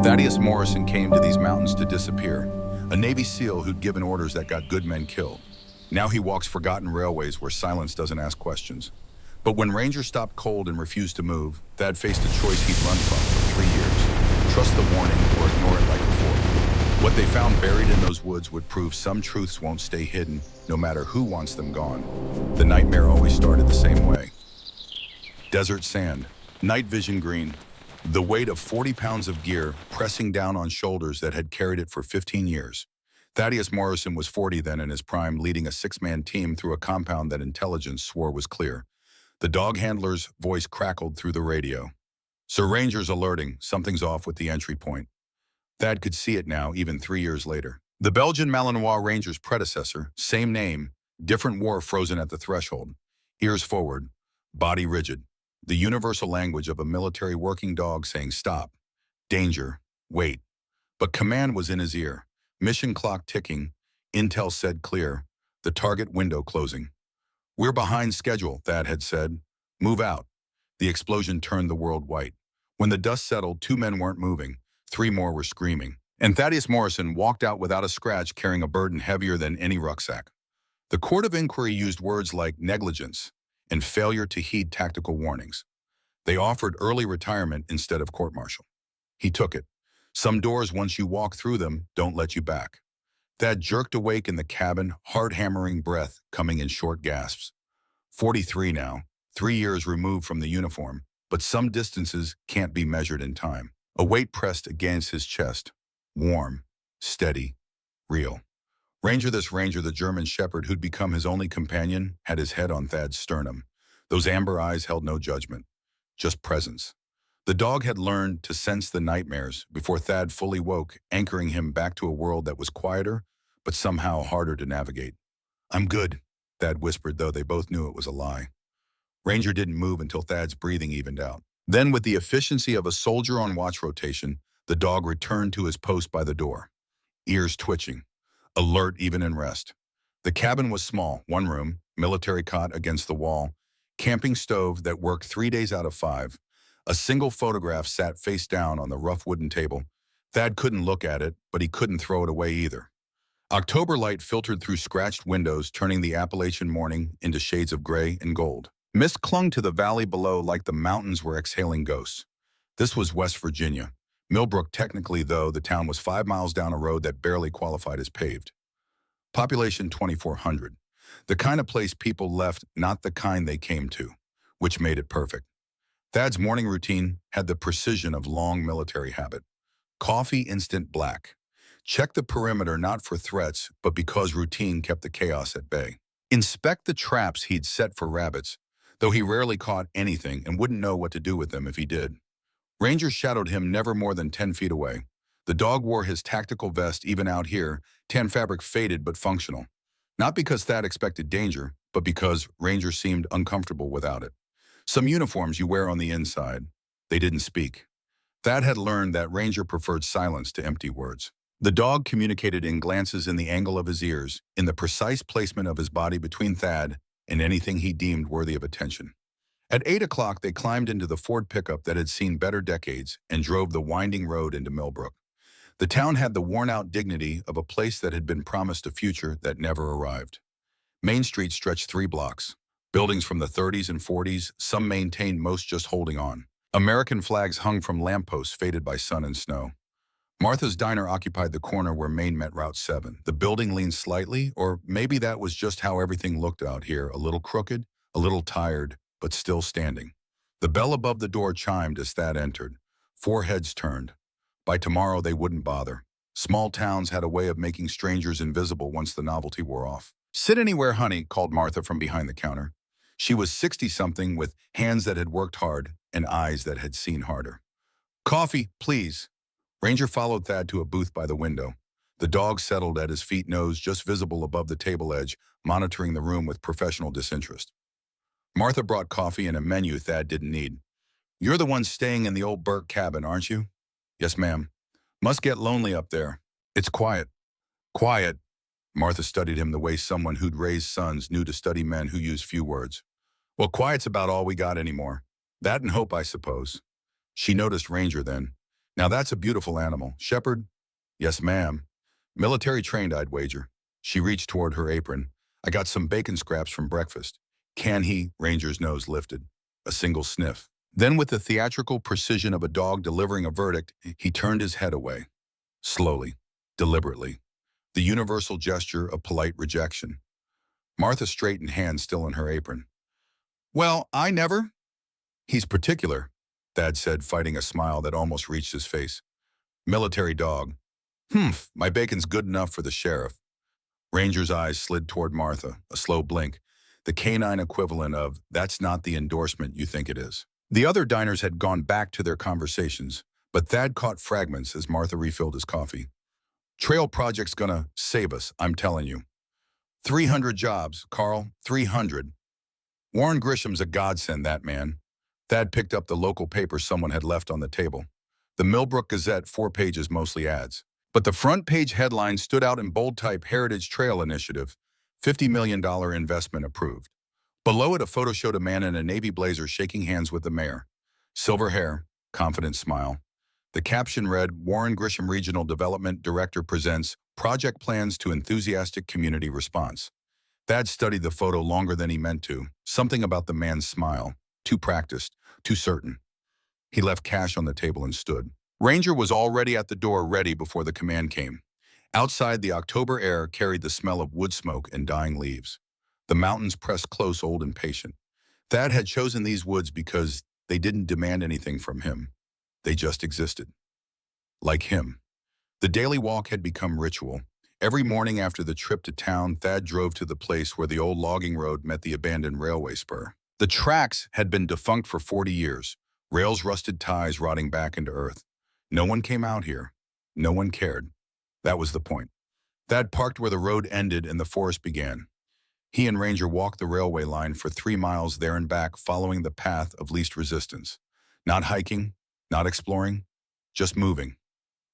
Thaddeus Morrison came to these mountains to disappear, a Navy SEAL who'd given orders that got good men killed. Now he walks forgotten railways where silence doesn't ask questions. But when Ranger stopped cold and refused to move, Thad faced a choice he'd run from for 3 years. Trust the warning or ignore it like before. What they found buried in those woods would prove some truths won't stay hidden, no matter who wants them gone. The nightmare always started the same way. Desert sand, night vision green, the weight of 40 pounds of gear pressing down on shoulders that had carried it for 15 years. Thaddeus Morrison was 40 then in his prime, leading a six-man team through a compound that intelligence swore was clear. The dog handler's voice crackled through the radio. "Sir, Ranger's alerting. Something's off with the entry point." Thad could see it now, even 3 years later. The Belgian Malinois Ranger's predecessor, same name, different war frozen at the threshold. Ears forward, body rigid. The universal language of a military working dog saying stop, danger, wait. But command was in his ear. Mission clock ticking, intel said clear, the target window closing. "We're behind schedule," Thad had said. "Move out." The explosion turned the world white. When the dust settled, 2 men weren't moving. 3 more were screaming. And Thaddeus Morrison walked out without a scratch, carrying a burden heavier than any rucksack. The court of inquiry used words like negligence and failure to heed tactical warnings. They offered early retirement instead of court-martial. He took it. Some doors, once you walk through them, don't let you back. Thad jerked awake in the cabin, hard-hammering breath coming in short gasps. 43 now, 3 years removed from the uniform, but some distances can't be measured in time. A weight pressed against his chest. Warm, steady, real. Ranger, the German shepherd who'd become his only companion, had his head on Thad's sternum. Those amber eyes held no judgment, just presence. The dog had learned to sense the nightmares before Thad fully woke, anchoring him back to a world that was quieter, but somehow harder to navigate. "I'm good," Thad whispered, though they both knew it was a lie. Ranger didn't move until Thad's breathing evened out. Then, with the efficiency of a soldier on watch rotation, the dog returned to his post by the door, ears twitching, alert even in rest. The cabin was small, 1 room, military cot against the wall, camping stove that worked 3 days out of 5. A single photograph sat face down on the rough wooden table. Thad couldn't look at it, but he couldn't throw it away either. October light filtered through scratched windows, turning the Appalachian morning into shades of gray and gold. Mist clung to the valley below like the mountains were exhaling ghosts. This was West Virginia. Millbrook, technically, though, the town was 5 miles down a road that barely qualified as paved. Population 2,400. The kind of place people left, not the kind they came to, which made it perfect. Thad's morning routine had the precision of long military habit. Coffee instant black. Check the perimeter not for threats, but because routine kept the chaos at bay. Inspect the traps he'd set for rabbits, though he rarely caught anything and wouldn't know what to do with them if he did. Ranger shadowed him never more than 10 feet away. The dog wore his tactical vest even out here, tan fabric faded but functional. Not because Thad expected danger, but because Ranger seemed uncomfortable without it. Some uniforms you wear on the inside. They didn't speak. Thad had learned that Ranger preferred silence to empty words. The dog communicated in glances in the angle of his ears, in the precise placement of his body between Thad and anything he deemed worthy of attention. At 8 o'clock, they climbed into the Ford pickup that had seen better decades and drove the winding road into Millbrook. The town had the worn-out dignity of a place that had been promised a future that never arrived. Main Street stretched 3 blocks. Buildings from the 30s and 40s, some maintained, most just holding on. American flags hung from lampposts faded by sun and snow. Martha's Diner occupied the corner where Main met Route 7. The building leaned slightly, or maybe that was just how everything looked out here, a little crooked, a little tired, but still standing. The bell above the door chimed as Thad entered. 4 heads turned. By tomorrow, they wouldn't bother. Small towns had a way of making strangers invisible once the novelty wore off. "Sit anywhere, honey," called Martha from behind the counter. She was 60-something with hands that had worked hard and eyes that had seen harder. "Coffee, please." Ranger followed Thad to a booth by the window. The dog settled at his feet, nose just visible above the table edge, monitoring the room with professional disinterest. Martha brought coffee and a menu Thad didn't need. "You're the one staying in the old Burke cabin, aren't you?" "Yes, ma'am." "Must get lonely up there." "It's quiet." "Quiet." Martha studied him the way someone who'd raised sons knew to study men who use few words. "Well, quiet's about all we got anymore. That and hope, I suppose." She noticed Ranger then. Now that's a beautiful animal. Shepherd? Yes, ma'am. Military trained, I'd wager. She reached toward her apron. I got some bacon scraps from breakfast. Can he? Ranger's nose lifted. A single sniff. Then with the theatrical precision of a dog delivering a verdict, he turned his head away. Slowly. Deliberately. The universal gesture of polite rejection. Martha straightened, hands still in her apron. Well, I never. He's particular, Thad said, fighting a smile that almost reached his face. Military dog. Humph, my bacon's good enough for the sheriff. Ranger's eyes slid toward Martha, a slow blink, the canine equivalent of, that's not the endorsement you think it is. The other diners had gone back to their conversations, but Thad caught fragments as Martha refilled his coffee. Trail project's gonna save us, I'm telling you. 300 jobs, Carl, 300. Warren Grisham's a godsend, that man. Thad picked up the local paper someone had left on the table. The Millbrook Gazette, 4 pages, mostly ads. But the front page headline stood out in bold type: Heritage Trail Initiative, $50 million investment approved. Below it, a photo showed a man in a navy blazer shaking hands with the mayor. Silver hair, confident smile. The caption read, Warren Grisham Regional Development Director presents project plans to enthusiastic community response. Thad studied the photo longer than he meant to. Something about the man's smile. Too practiced, too certain. He left cash on the table and stood. Ranger was already at the door, ready before the command came. Outside, the October air carried the smell of wood smoke and dying leaves. The mountains pressed close, old and patient. Thad had chosen these woods because they didn't demand anything from him. They just existed. Like him. The daily walk had become ritual. Every morning after the trip to town, Thad drove to the place where the old logging road met the abandoned railway spur. The tracks had been defunct for 40 years, rails rusted, ties rotting back into earth. No one came out here. No one cared. That was the point. Thad parked where the road ended and the forest began. He and Ranger walked the railway line for 3 miles there and back, following the path of least resistance. Not hiking, not exploring, just moving.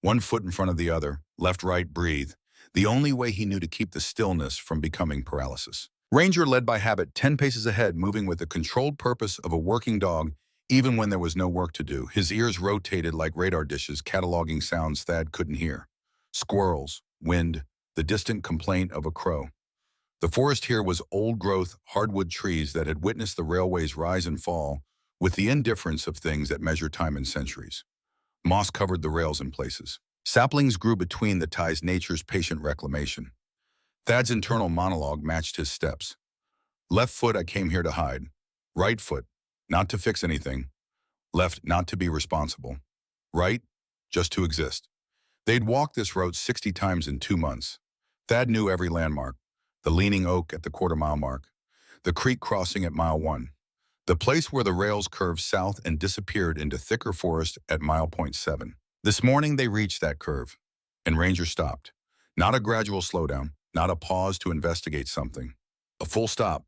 One foot in front of the other, left, right, breathe. The only way he knew to keep the stillness from becoming paralysis. Ranger led by habit, 10 paces ahead, moving with the controlled purpose of a working dog, even when there was no work to do. His ears rotated like radar dishes, cataloging sounds Thad couldn't hear. Squirrels, wind, the distant complaint of a crow. The forest here was old-growth, hardwood trees that had witnessed the railway's rise and fall with the indifference of things that measure time in centuries. Moss covered the rails in places. Saplings grew between the ties, nature's patient reclamation. Thad's internal monologue matched his steps. Left foot, I came here to hide. Right foot, not to fix anything. Left, not to be responsible. Right, just to exist. They'd walked this road 60 times in 2 months. Thad knew every landmark. The leaning oak at the quarter-mile mark. The creek crossing at mile 1. The place where the rails curved south and disappeared into thicker forest at mile point 7. This morning they reached that curve, and Ranger stopped. Not a gradual slowdown, not a pause to investigate something. A full stop,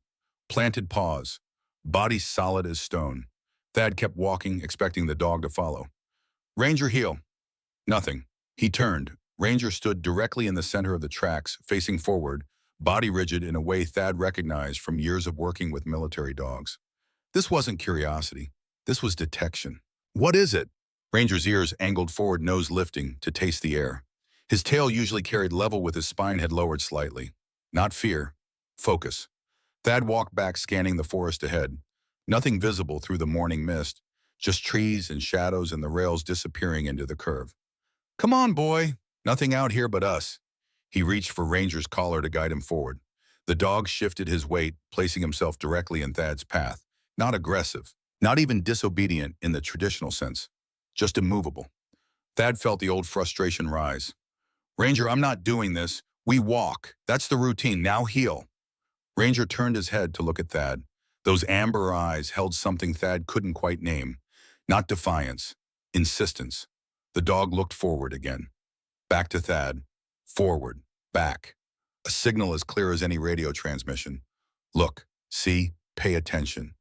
planted pause, body solid as stone. Thad kept walking, expecting the dog to follow. Ranger, heel. Nothing. He turned. Ranger stood directly in the center of the tracks, facing forward, body rigid in a way Thad recognized from years of working with military dogs. This wasn't curiosity. This was detection. What is it? Ranger's ears angled forward, nose lifting, to taste the air. His tail, usually carried level with his spine, had lowered slightly. Not fear. Focus. Thad walked back, scanning the forest ahead. Nothing visible through the morning mist, just trees and shadows and the rails disappearing into the curve. Come on, boy. Nothing out here but us. He reached for Ranger's collar to guide him forward. The dog shifted his weight, placing himself directly in Thad's path. Not aggressive, not even disobedient in the traditional sense, just immovable. Thad felt the old frustration rise. Ranger, I'm not doing this. We walk. That's the routine. Now heel. Ranger turned his head to look at Thad. Those amber eyes held something Thad couldn't quite name. Not defiance, insistence. The dog looked forward again. Back to Thad. Forward. Back. A signal as clear as any radio transmission. Look. See. Pay attention.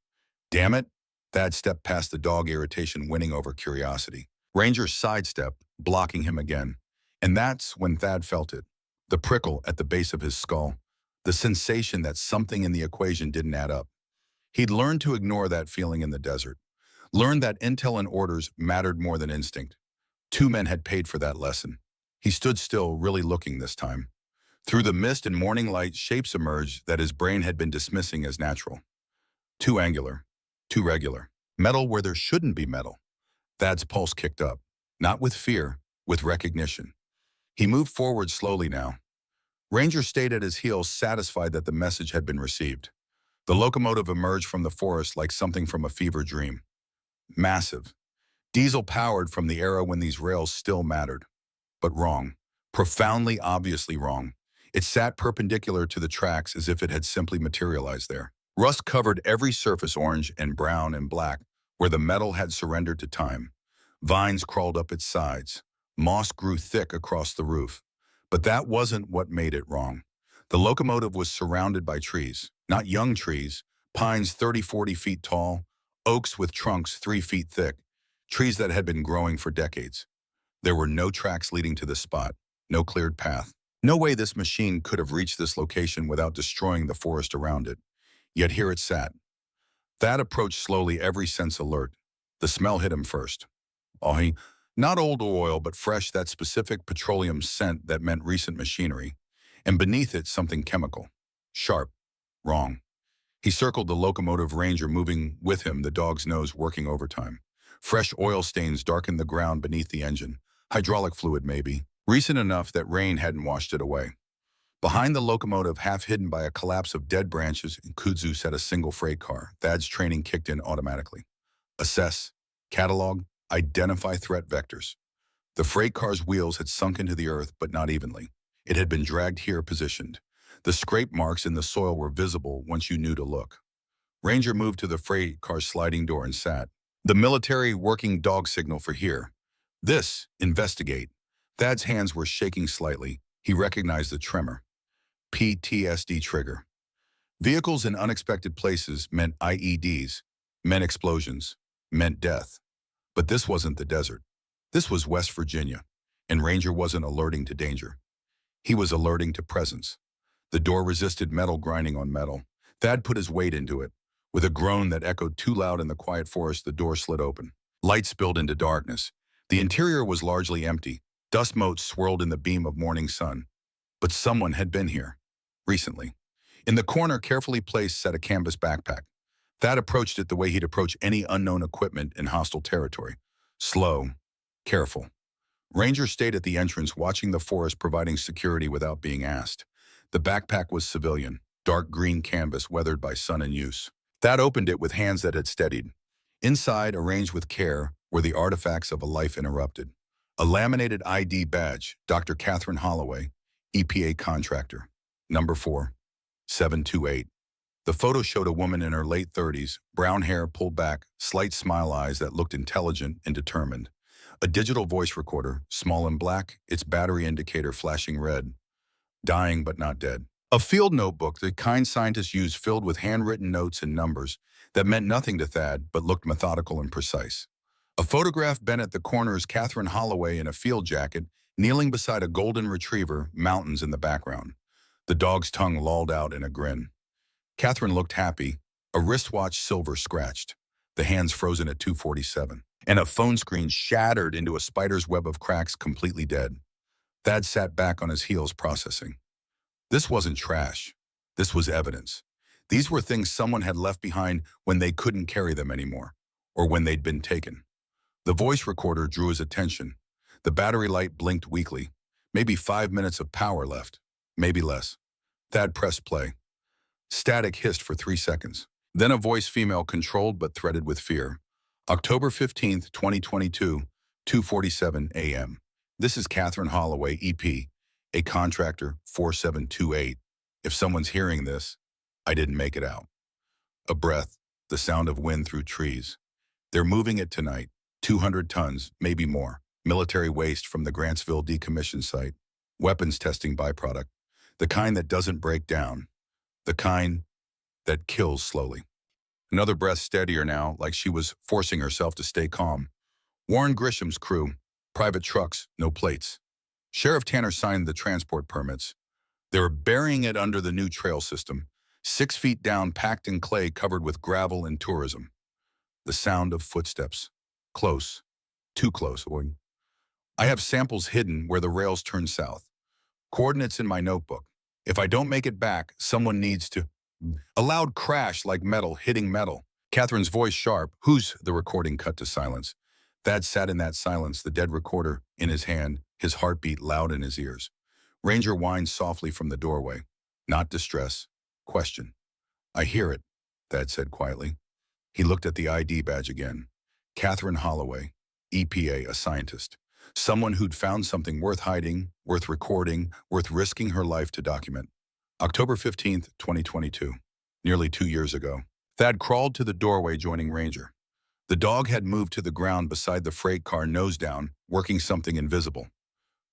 Damn it. Thad stepped past the dog, irritation winning over curiosity. Ranger sidestepped, blocking him again. And that's when Thad felt it. The prickle at the base of his skull. The sensation that something in the equation didn't add up. He'd learned to ignore that feeling in the desert. Learned that intel and orders mattered more than instinct. Two men had paid for that lesson. He stood still, really looking this time. Through the mist and morning light, shapes emerged that his brain had been dismissing as natural. Too angular, too regular. Metal where there shouldn't be metal. Thad's pulse kicked up, not with fear, with recognition. He moved forward slowly now. Ranger stayed at his heels, satisfied that the message had been received. The locomotive emerged from the forest like something from a fever dream. Massive. Diesel-powered from the era when these rails still mattered. But wrong. Profoundly, obviously wrong. It sat perpendicular to the tracks as if it had simply materialized there. Rust covered every surface, orange and brown and black, where the metal had surrendered to time. Vines crawled up its sides. Moss grew thick across the roof. But that wasn't what made it wrong. The locomotive was surrounded by trees, not young trees, pines 30-40 feet tall, oaks with trunks 3 feet thick, trees that had been growing for decades. There were no tracks leading to this spot, no cleared path. No way this machine could have reached this location without destroying the forest around it. Yet here it sat. Thad approached slowly, every sense alert. The smell hit him first. Not old oil, but fresh, that specific petroleum scent that meant recent machinery. And beneath it, something chemical. Sharp. Wrong. He circled the locomotive, Ranger moving with him, the dog's nose working overtime. Fresh oil stains darkened the ground beneath the engine. Hydraulic fluid, maybe. Recent enough that rain hadn't washed it away. Behind the locomotive, half hidden by a collapse of dead branches and kudzu, sat a single freight car. Thad's training kicked in automatically. Assess, catalog, identify threat vectors. The freight car's wheels had sunk into the earth, but not evenly. It had been dragged here, positioned. The scrape marks in the soil were visible once you knew to look. Ranger moved to the freight car's sliding door and sat. The military working dog signal for here. This, investigate. Thad's hands were shaking slightly. He recognized the tremor. PTSD trigger. Vehicles in unexpected places meant IEDs, meant explosions, meant death. But this wasn't the desert. This was West Virginia, and Ranger wasn't alerting to danger. He was alerting to presence. The door resisted metal grinding on metal. Thad put his weight into it. With a groan that echoed too loud in the quiet forest, the door slid open. Light spilled into darkness. The interior was largely empty. Dust motes swirled in the beam of morning sun. But someone had been here. Recently. In the corner, carefully placed, sat a canvas backpack. Thad approached it the way he'd approach any unknown equipment in hostile territory. Slow. Careful. Ranger stayed at the entrance, watching the forest, providing security without being asked. The backpack was civilian, dark green canvas weathered by sun and use. Thad opened it with hands that had steadied. Inside, arranged with care, were the artifacts of a life interrupted. A laminated ID badge, Dr. Catherine Holloway, EPA contractor, number 4728. The photo showed a woman in her late 30s, brown hair pulled back, slight smile, eyes that looked intelligent and determined. A digital voice recorder, small and black, its battery indicator flashing red. Dying but not dead. A field notebook, the kind scientists used, filled with handwritten notes and numbers that meant nothing to Thad but looked methodical and precise. A photograph bent at the corners, Catherine Holloway in a field jacket, kneeling beside a golden retriever, mountains in the background. The dog's tongue lolled out in a grin. Catherine looked happy, a wristwatch silver scratched, the hands frozen at 2:47, and a phone screen shattered into a spider's web of cracks, completely dead. Thad sat back on his heels, processing. This wasn't trash. This was evidence. These were things someone had left behind when they couldn't carry them anymore, or when they'd been taken. The voice recorder drew his attention. The battery light blinked weakly. Maybe 5 minutes of power left. Maybe less. Thad pressed play. Static hissed for 3 seconds. Then a voice, female, controlled but threaded with fear. October 15th, 2022, 2:47 a.m. This is Catherine Holloway, EP, a contractor, 4728. If someone's hearing this, I didn't make it out. A breath, the sound of wind through trees. They're moving it tonight. 200 tons, maybe more. Military waste from the Grantsville decommission site. Weapons testing byproduct. The kind that doesn't break down. The kind that kills slowly. Another breath, steadier now, like she was forcing herself to stay calm. Warren Grisham's crew. Private trucks, no plates. Sheriff Tanner signed the transport permits. They were burying it under the new trail system. 6 feet down, packed in clay, covered with gravel and tourism. The sound of footsteps. Close. Too close. I have samples hidden where the rails turn south. Coordinates in my notebook. If I don't make it back, someone needs to. A loud crash like metal hitting metal. Catherine's voice sharp. Who's the recording cut to silence? Thad sat in that silence, the dead recorder in his hand, his heartbeat loud in his ears. Ranger whined softly from the doorway. Not distress. Question. I hear it, Thad said quietly. He looked at the ID badge again. Catherine Holloway, EPA, a scientist. Someone who'd found something worth hiding, worth recording, worth risking her life to document. October 15th, 2022. Nearly 2 years ago. Thad crawled to the doorway joining Ranger. The dog had moved to the ground beside the freight car nose down, working something invisible.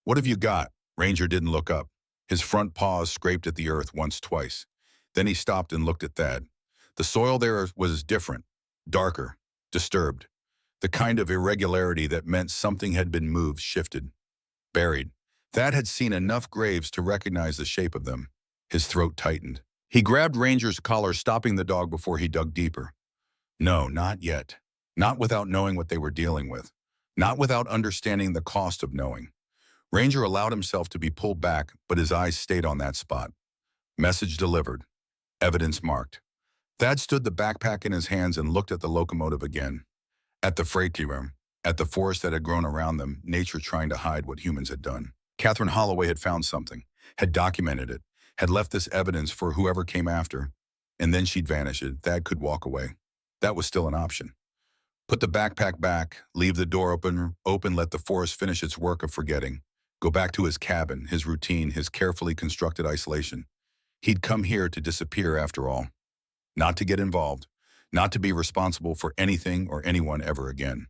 What have you got? Ranger didn't look up. His front paws scraped at the earth once, twice. Then he stopped and looked at Thad. The soil there was different, darker, disturbed. The kind of irregularity that meant something had been moved, shifted, buried. Thad had seen enough graves to recognize the shape of them. His throat tightened. He grabbed Ranger's collar, stopping the dog before he dug deeper. No, not yet. Not without knowing what they were dealing with. Not without understanding the cost of knowing. Ranger allowed himself to be pulled back, but his eyes stayed on that spot. Message delivered. Evidence marked. Thad stood the backpack in his hands and looked at the locomotive again. At the freight room, at the forest that had grown around them, nature trying to hide what humans had done. Catherine Holloway had found something, had documented it, had left this evidence for whoever came after, and then she'd vanish. Thad could walk away. That was still an option. Put the backpack back, leave the door open, let the forest finish its work of forgetting. Go back to his cabin, his routine, his carefully constructed isolation. He'd come here to disappear after all. Not to get involved, not to be responsible for anything or anyone ever again.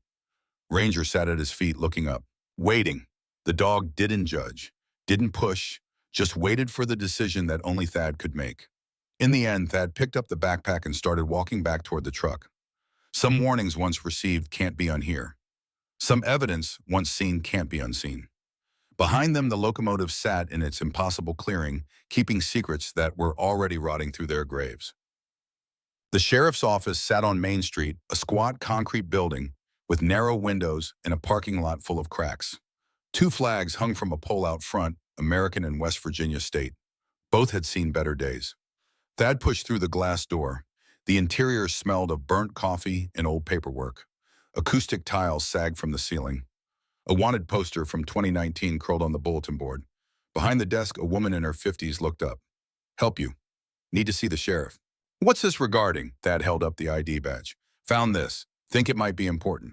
Ranger sat at his feet looking up, waiting. The dog didn't judge, didn't push, just waited for the decision that only Thad could make. In the end, Thad picked up the backpack and started walking back toward the truck. Some warnings once received can't be unheard. Some evidence once seen can't be unseen. Behind them, the locomotive sat in its impossible clearing, keeping secrets that were already rotting through their graves. The sheriff's office sat on Main Street, a squat concrete building with narrow windows and a parking lot full of cracks. 2 flags hung from a pole out front, American and West Virginia State. Both had seen better days. Thad pushed through the glass door. The interior smelled of burnt coffee and old paperwork. Acoustic tiles sagged from the ceiling. A wanted poster from 2019 curled on the bulletin board. Behind the desk, a woman in her 50s looked up. Help you. Need to see the sheriff. What's this regarding? Thad held up the ID badge. Found this. Think it might be important.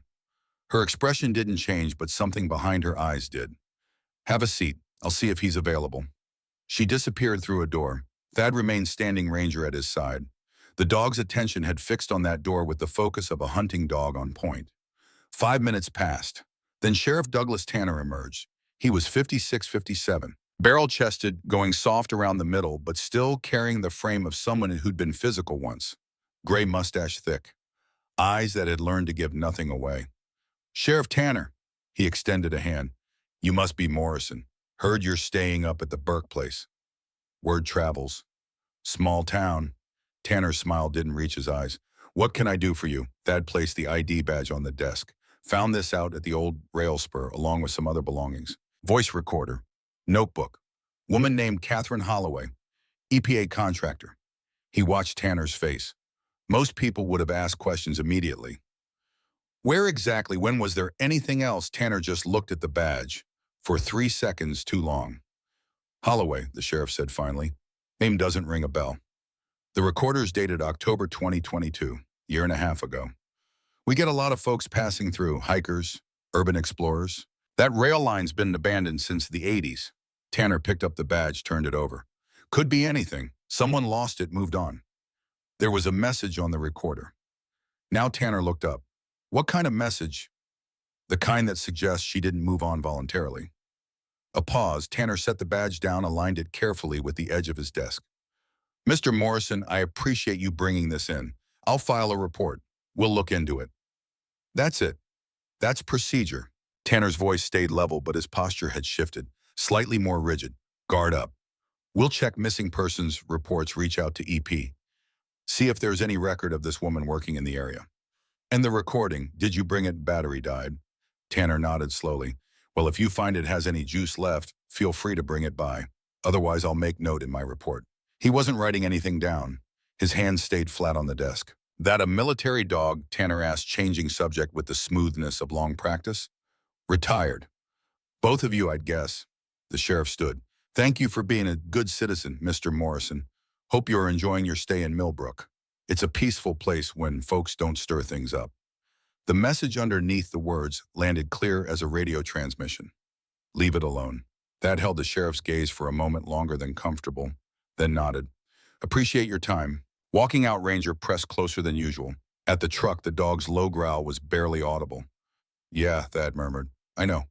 Her expression didn't change, but something behind her eyes did. Have a seat. I'll see if he's available. She disappeared through a door. Thad remained standing, Ranger at his side. The dog's attention had fixed on that door with the focus of a hunting dog on point. 5 minutes passed. Then Sheriff Douglas Tanner emerged. He was 56, 57. Barrel-chested, going soft around the middle, but still carrying the frame of someone who'd been physical once. Gray mustache thick. Eyes that had learned to give nothing away. Sheriff Tanner, he extended a hand. You must be Morrison. Heard you're staying up at the Burke place. Word travels. Small town. Tanner's smile didn't reach his eyes. What can I do for you? Thad placed the ID badge on the desk. Found this out at the old rail spur, along with some other belongings. Voice recorder. Notebook. Woman named Catherine Holloway. EPA contractor. He watched Tanner's face. Most people would have asked questions immediately. Where exactly, when was there anything else? Tanner just looked at the badge. For 3 seconds too long. Holloway, the sheriff said finally. Name doesn't ring a bell. The recorder's dated October 2022, year and a half ago. We get a lot of folks passing through, hikers, urban explorers. That rail line's been abandoned since the 80s. Tanner picked up the badge, turned it over. Could be anything. Someone lost it, moved on. There was a message on the recorder. Now Tanner looked up. What kind of message? The kind that suggests she didn't move on voluntarily. A pause. Tanner set the badge down, aligned it carefully with the edge of his desk. Mr. Morrison, I appreciate you bringing this in. I'll file a report. We'll look into it. That's it. That's procedure. Tanner's voice stayed level, but his posture had shifted, slightly more rigid. Guard up. We'll check missing persons reports, reach out to EP. See if there's any record of this woman working in the area. And the recording, did you bring it? Battery died. Tanner nodded slowly. Well, if you find it has any juice left, feel free to bring it by. Otherwise, I'll make note in my report. He wasn't writing anything down. His hands stayed flat on the desk. That a military dog, Tanner asked, changing subject with the smoothness of long practice. Retired. Both of you, I'd guess. The sheriff stood. Thank you for being a good citizen, Mr. Morrison. Hope you're enjoying your stay in Millbrook. It's a peaceful place when folks don't stir things up. The message underneath the words landed clear as a radio transmission. Leave it alone. That held the sheriff's gaze for a moment longer than comfortable, then nodded. Appreciate your time. Walking out, Ranger pressed closer than usual. At the truck, the dog's low growl was barely audible. Yeah, Thad murmured. I know.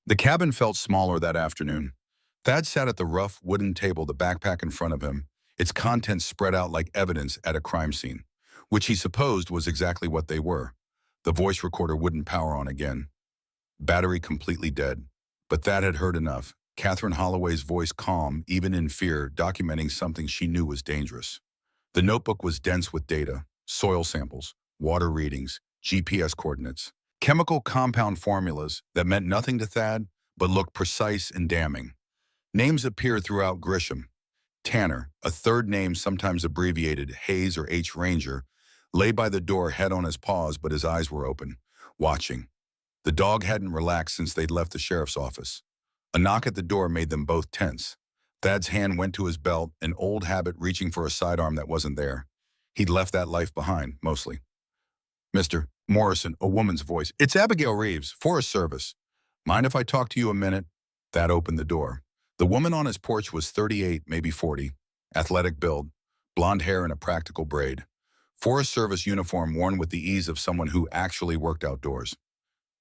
The cabin felt smaller that afternoon. Thad sat at the rough wooden table, the backpack in front of him, its contents spread out like evidence at a crime scene, which he supposed was exactly what they were. The voice recorder wouldn't power on again. Battery completely dead. But Thad had heard enough. Catherine Holloway's voice calm, even in fear, documenting something she knew was dangerous. The notebook was dense with data, soil samples, water readings, GPS coordinates, chemical compound formulas that meant nothing to Thad, but looked precise and damning. Names appeared throughout Grisham. Tanner, a third name sometimes abbreviated Hayes or H. Ranger, lay by the door, head on his paws, but his eyes were open, watching. The dog hadn't relaxed since they'd left the sheriff's office. A knock at the door made them both tense. Thad's hand went to his belt, an old habit reaching for a sidearm that wasn't there. He'd left that life behind, mostly. Mr. Morrison, a woman's voice. It's Abigail Reeves, Forest Service. Mind if I talk to you a minute? Thad opened the door. The woman on his porch was 38, maybe 40. Athletic build, blonde hair and a practical braid. Forest Service uniform worn with the ease of someone who actually worked outdoors.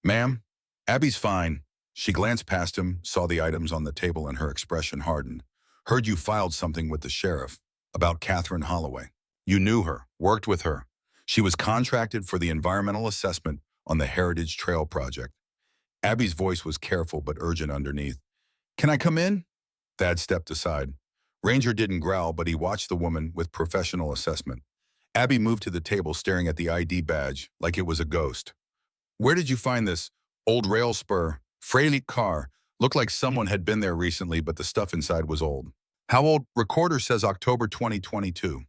Ma'am, Abby's fine. She glanced past him, saw the items on the table, and her expression hardened. Heard you filed something with the sheriff about Catherine Holloway. You knew her, worked with her. She was contracted for the environmental assessment on the Heritage Trail project. Abby's voice was careful but urgent underneath. Can I come in? Thad stepped aside. Ranger didn't growl, but he watched the woman with professional assessment. Abby moved to the table, staring at the ID badge like it was a ghost. Where did you find this? Old rail spur, Fraley car. Looked like someone had been there recently, but the stuff inside was old. How old? Recorder says October 2022.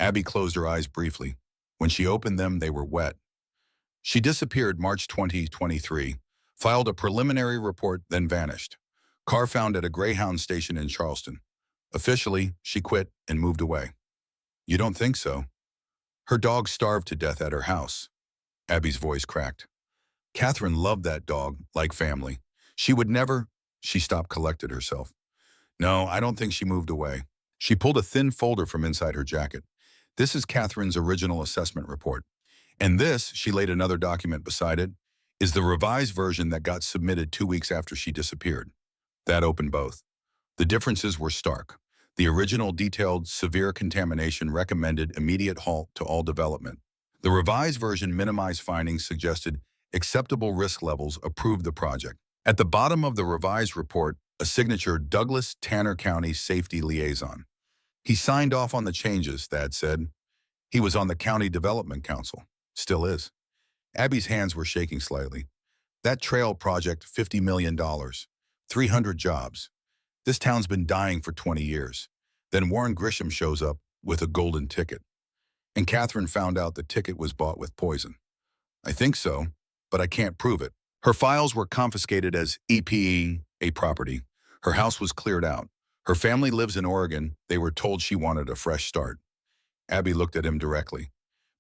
Abby closed her eyes briefly. When she opened them, they were wet. She disappeared March 2023, filed a preliminary report, then vanished. Car found at a Greyhound station in Charleston. Officially, she quit and moved away. You don't think so? Her dog starved to death at her house. Abby's voice cracked. Catherine loved that dog, like family. She would never... She stopped, collected herself. No, I don't think she moved away. She pulled a thin folder from inside her jacket. This is Catherine's original assessment report. And this, she laid another document beside it, is the revised version that got submitted 2 weeks after she disappeared. That opened both. The differences were stark. The original detailed severe contamination, recommended immediate halt to all development. The revised version minimized findings, suggested acceptable risk levels, approved the project. At the bottom of the revised report, a signature, Douglas Tanner County Safety Liaison. He signed off on the changes, Thad said. He was on the County Development Council. Still is. Abby's hands were shaking slightly. That trail project, $50 million, 300 jobs. This town's been dying for 20 years. Then Warren Grisham shows up with a golden ticket. And Catherine found out the ticket was bought with poison. I think so, but I can't prove it. Her files were confiscated as EPE, a property. Her house was cleared out. Her family lives in Oregon. They were told she wanted a fresh start. Abby looked at him directly.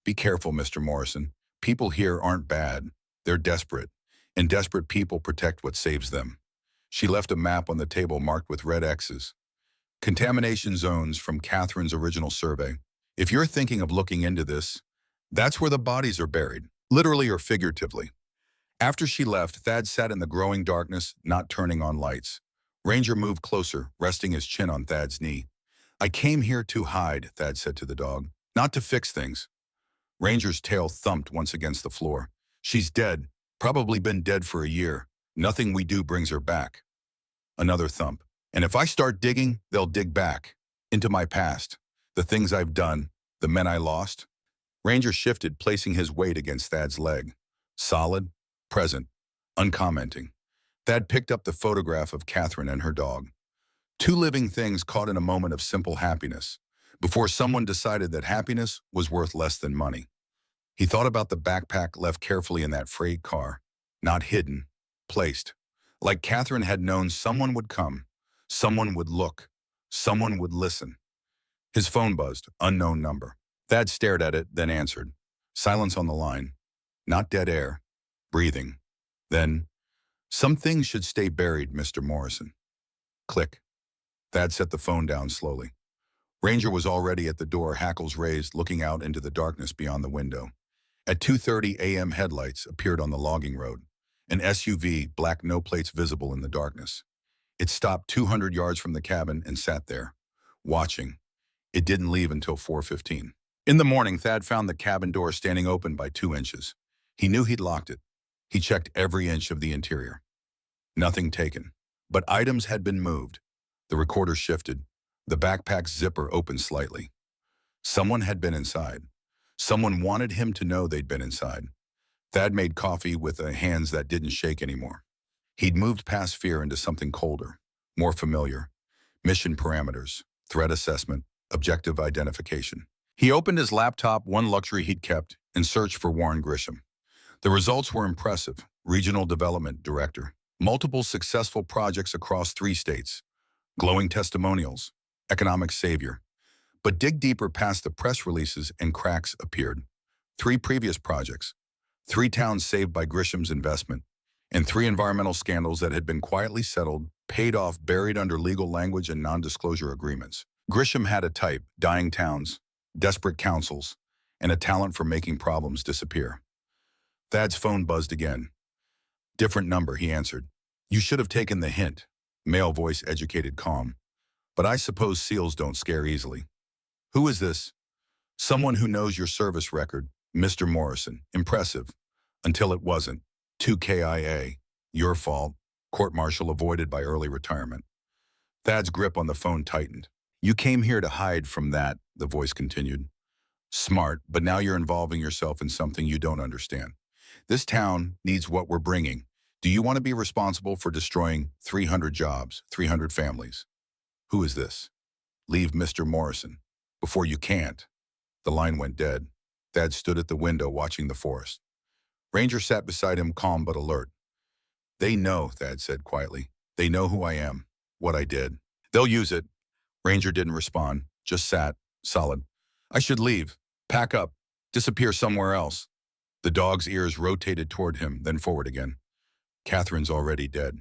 Be careful, Mr. Morrison. People here aren't bad. They're desperate. And desperate people protect what saves them. She left a map on the table marked with red X's. Contamination zones from Catherine's original survey. If you're thinking of looking into this, that's where the bodies are buried, literally or figuratively. After she left, Thad sat in the growing darkness, not turning on lights. Ranger moved closer, resting his chin on Thad's knee. I came here to hide, Thad said to the dog, not to fix things. Ranger's tail thumped once against the floor. She's dead, probably been dead for a year. Nothing we do brings her back. Another thump. And if I start digging, they'll dig back. Into my past. The things I've done. The men I lost. Ranger shifted, placing his weight against Thad's leg. Solid, present, uncommenting. Thad picked up the photograph of Catherine and her dog. Two living things caught in a moment of simple happiness, before someone decided that happiness was worth less than money. He thought about the backpack left carefully in that freight car, not hidden, placed. Like Catherine had known someone would come, someone would look, someone would listen. His phone buzzed, unknown number. Thad stared at it, then answered. Silence on the line. Not dead air. Breathing. Then, some things should stay buried, Mr. Morrison. Click. Thad set the phone down slowly. Ranger was already at the door, hackles raised, looking out into the darkness beyond the window. At 2:30 a.m. headlights appeared on the logging road. An SUV, black no plates visible in the darkness. It stopped 200 yards from the cabin and sat there, watching. It didn't leave until 4:15. In the morning, Thad found the cabin door standing open by 2 inches. He knew he'd locked it. He checked every inch of the interior. Nothing taken. But items had been moved. The recorder shifted. The backpack's zipper opened slightly. Someone had been inside. Someone wanted him to know they'd been inside. Thad made coffee with hands that didn't shake anymore. He'd moved past fear into something colder, more familiar. Mission parameters, threat assessment, objective identification. He opened his laptop, one luxury he'd kept, and searched for Warren Grisham. The results were impressive. Regional Development Director. Multiple successful projects across 3 states. Glowing testimonials. Economic savior. But dig deeper past the press releases and cracks appeared. 3 previous projects. 3 towns saved by Grisham's investment. And 3 environmental scandals that had been quietly settled, paid off, buried under legal language and non-disclosure agreements. Grisham had a type, dying towns, desperate councils, and a talent for making problems disappear. Thad's phone buzzed again. Different number, he answered. You should have taken the hint. Male voice, educated, calm. But I suppose seals don't scare easily. Who is this? Someone who knows your service record, Mr. Morrison. Impressive. Until it wasn't. 2 KIA. Your fault. Court-martial avoided by early retirement. Thad's grip on the phone tightened. You came here to hide from that, the voice continued. Smart, but now you're involving yourself in something you don't understand. This town needs what we're bringing. Do you want to be responsible for destroying 300 jobs, 300 families? Who is this? Leave Mr. Morrison. Before you can't. The line went dead. Thad stood at the window watching the forest. Ranger sat beside him, calm but alert. They know, Thad said quietly. They know who I am, what I did. They'll use it. Ranger didn't respond, just sat, solid. I should leave, pack up, disappear somewhere else. The dog's ears rotated toward him, then forward again. Catherine's already dead.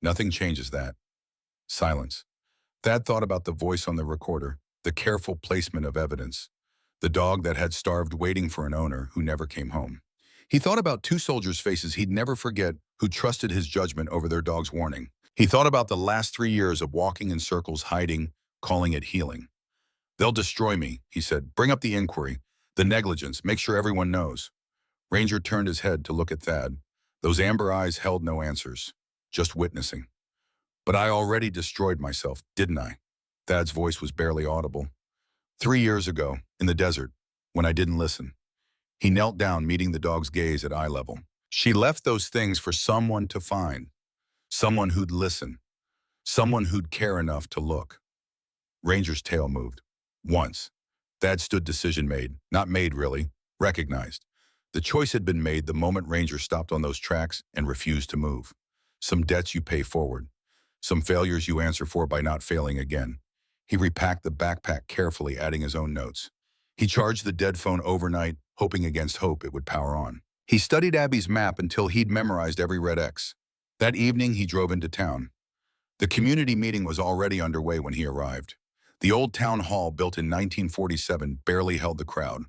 Nothing changes that. Silence. Thad thought about the voice on the recorder, the careful placement of evidence, the dog that had starved waiting for an owner who never came home. He thought about 2 soldiers' faces he'd never forget who trusted his judgment over their dog's warning. He thought about the last 3 years of walking in circles, hiding, calling it healing. They'll destroy me, he said. Bring up the inquiry, the negligence, make sure everyone knows. Ranger turned his head to look at Thad. Those amber eyes held no answers, just witnessing. But I already destroyed myself, didn't I? Thad's voice was barely audible. 3 years ago, in the desert, when I didn't listen. He knelt down, meeting the dog's gaze at eye level. She left those things for someone to find, someone who'd listen, someone who'd care enough to look. Ranger's tail moved. Once. Thad stood, decision made. Not made, really. Recognized. The choice had been made the moment Ranger stopped on those tracks and refused to move. Some debts you pay forward. Some failures you answer for by not failing again. He repacked the backpack carefully, adding his own notes. He charged the dead phone overnight, hoping against hope it would power on. He studied Abby's map until he'd memorized every red X. That evening, he drove into town. The community meeting was already underway when he arrived. The old town hall, built in 1947, barely held the crowd.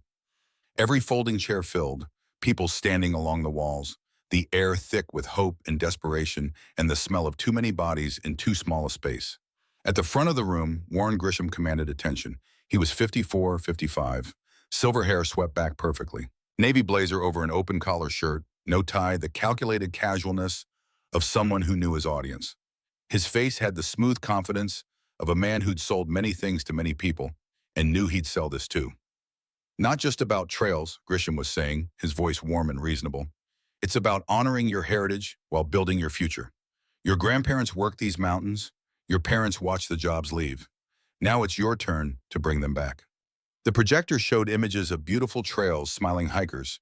Every folding chair filled, people standing along the walls, the air thick with hope and desperation, and the smell of too many bodies in too small a space. At the front of the room, Warren Grisham commanded attention. He was 54, 55, silver hair swept back perfectly. Navy blazer over an open collar shirt, no tie, the calculated casualness of someone who knew his audience. His face had the smooth confidence of a man who'd sold many things to many people and knew he'd sell this too. Not just about trails, Grisham was saying, his voice warm and reasonable. It's about honoring your heritage while building your future. Your grandparents worked these mountains. Your parents watched the jobs leave. Now it's your turn to bring them back. The projector showed images of beautiful trails, smiling hikers,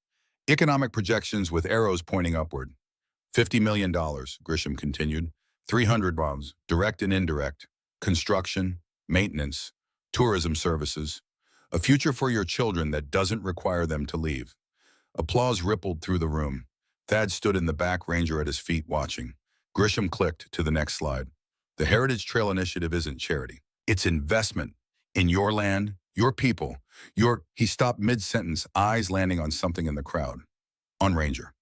economic projections with arrows pointing upward. $50 million, Grisham continued. 300 bombs, direct and indirect, construction, maintenance, tourism services, a future for your children that doesn't require them to leave. Applause rippled through the room. Thad stood in the back, Ranger at his feet watching. Grisham clicked to the next slide. The Heritage Trail Initiative isn't charity. It's investment in your land, your people, He stopped mid-sentence, eyes landing on something in the crowd. On Ranger.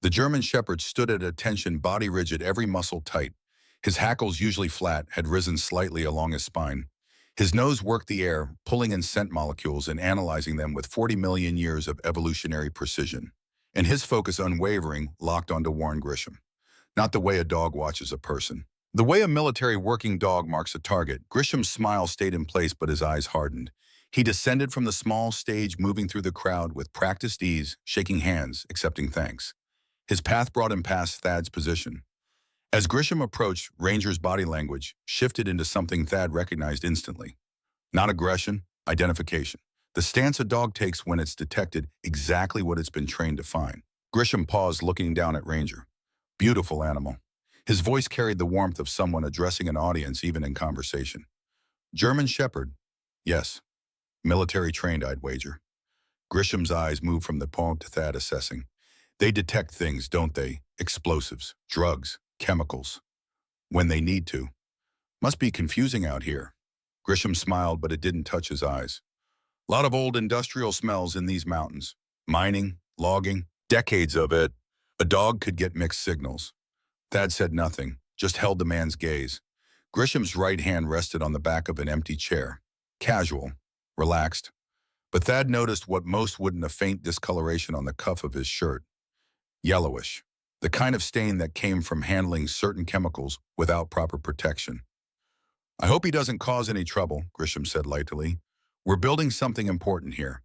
The German Shepherd stood at attention, body rigid, every muscle tight. His hackles, usually flat, had risen slightly along his spine. His nose worked the air, pulling in scent molecules and analyzing them with 40 million years of evolutionary precision. And his focus unwavering, locked onto Warren Grisham. Not the way a dog watches a person. The way a military working dog marks a target. Grisham's smile stayed in place, but his eyes hardened. He descended from the small stage, moving through the crowd with practiced ease, shaking hands, accepting thanks. His path brought him past Thad's position. As Grisham approached, Ranger's body language shifted into something Thad recognized instantly. Not aggression, identification. The stance a dog takes when it's detected exactly what it's been trained to find. Grisham paused, looking down at Ranger. Beautiful animal. His voice carried the warmth of someone addressing an audience, even in conversation. German Shepherd? Yes. Military trained, I'd wager. Grisham's eyes moved from the paw to Thad, assessing. They detect things, don't they? Explosives, drugs, chemicals. When they need to. Must be confusing out here. Grisham smiled, but it didn't touch his eyes. Lot of old industrial smells in these mountains. Mining, logging, decades of it. A dog could get mixed signals. Thad said nothing, just held the man's gaze. Grisham's right hand rested on the back of an empty chair. Casual, relaxed. But Thad noticed what most wouldn't, a faint discoloration on the cuff of his shirt. Yellowish. The kind of stain that came from handling certain chemicals without proper protection. I hope he doesn't cause any trouble, Grisham said lightly. We're building something important here.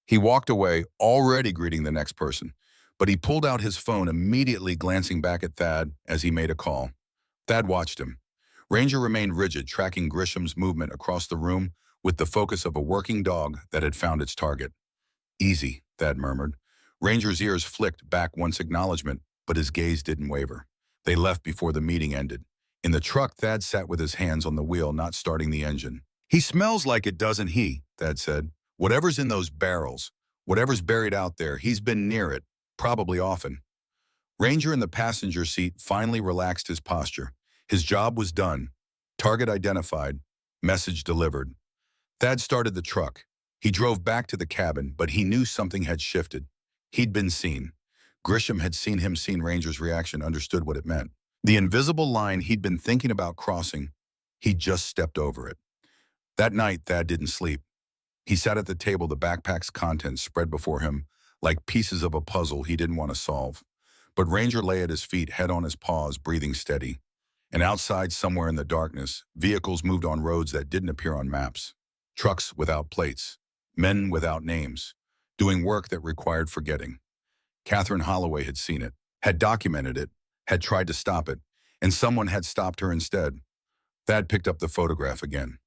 He walked away, already greeting the next person, but he pulled out his phone, immediately glancing back at Thad as he made a call. Thad watched him. Ranger remained rigid, tracking Grisham's movement across the room with the focus of a working dog that had found its target. Easy, Thad murmured. Ranger's ears flicked back once acknowledgement, but his gaze didn't waver. They left before the meeting ended. In the truck, Thad sat with his hands on the wheel, not starting the engine. He smells like it, doesn't he? Thad said. Whatever's in those barrels, whatever's buried out there, he's been near it, probably often. Ranger in the passenger seat finally relaxed his posture. His job was done. Target identified. Message delivered. Thad started the truck. He drove back to the cabin, but he knew something had shifted. He'd been seen. Grisham had seen him, seen Ranger's reaction, understood what it meant. The invisible line he'd been thinking about crossing, he'd just stepped over it. That night, Thad didn't sleep. He sat at the table, the backpack's contents spread before him, like pieces of a puzzle he didn't want to solve. But Ranger lay at his feet, head on his paws, breathing steady. And outside, somewhere in the darkness, vehicles moved on roads that didn't appear on maps. Trucks without plates. Men without names. Doing work that required forgetting. Catherine Holloway had seen it, had documented it, had tried to stop it, and someone had stopped her instead. Thad picked up the photograph again.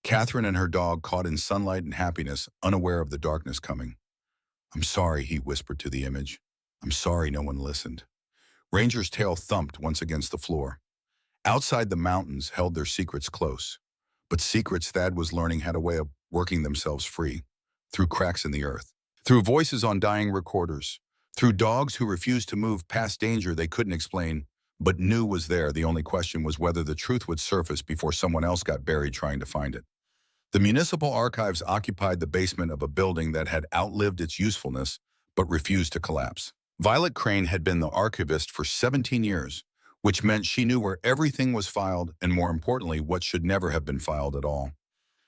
Catherine and her dog caught in sunlight and happiness, unaware of the darkness coming. I'm sorry, he whispered to the image. I'm sorry no one listened. Ranger's tail thumped once against the floor. Outside, the mountains held their secrets close. But secrets, Thad was learning, had a way of working themselves free. Through cracks in the earth. Through voices on dying recorders. Through dogs who refused to move past danger they couldn't explain, but knew was there. The only question was whether the truth would surface before someone else got buried trying to find it. The municipal archives occupied the basement of a building that had outlived its usefulness, but refused to collapse. Violet Crane had been the archivist for 17 years, which meant she knew where everything was filed and, more importantly, what should never have been filed at all.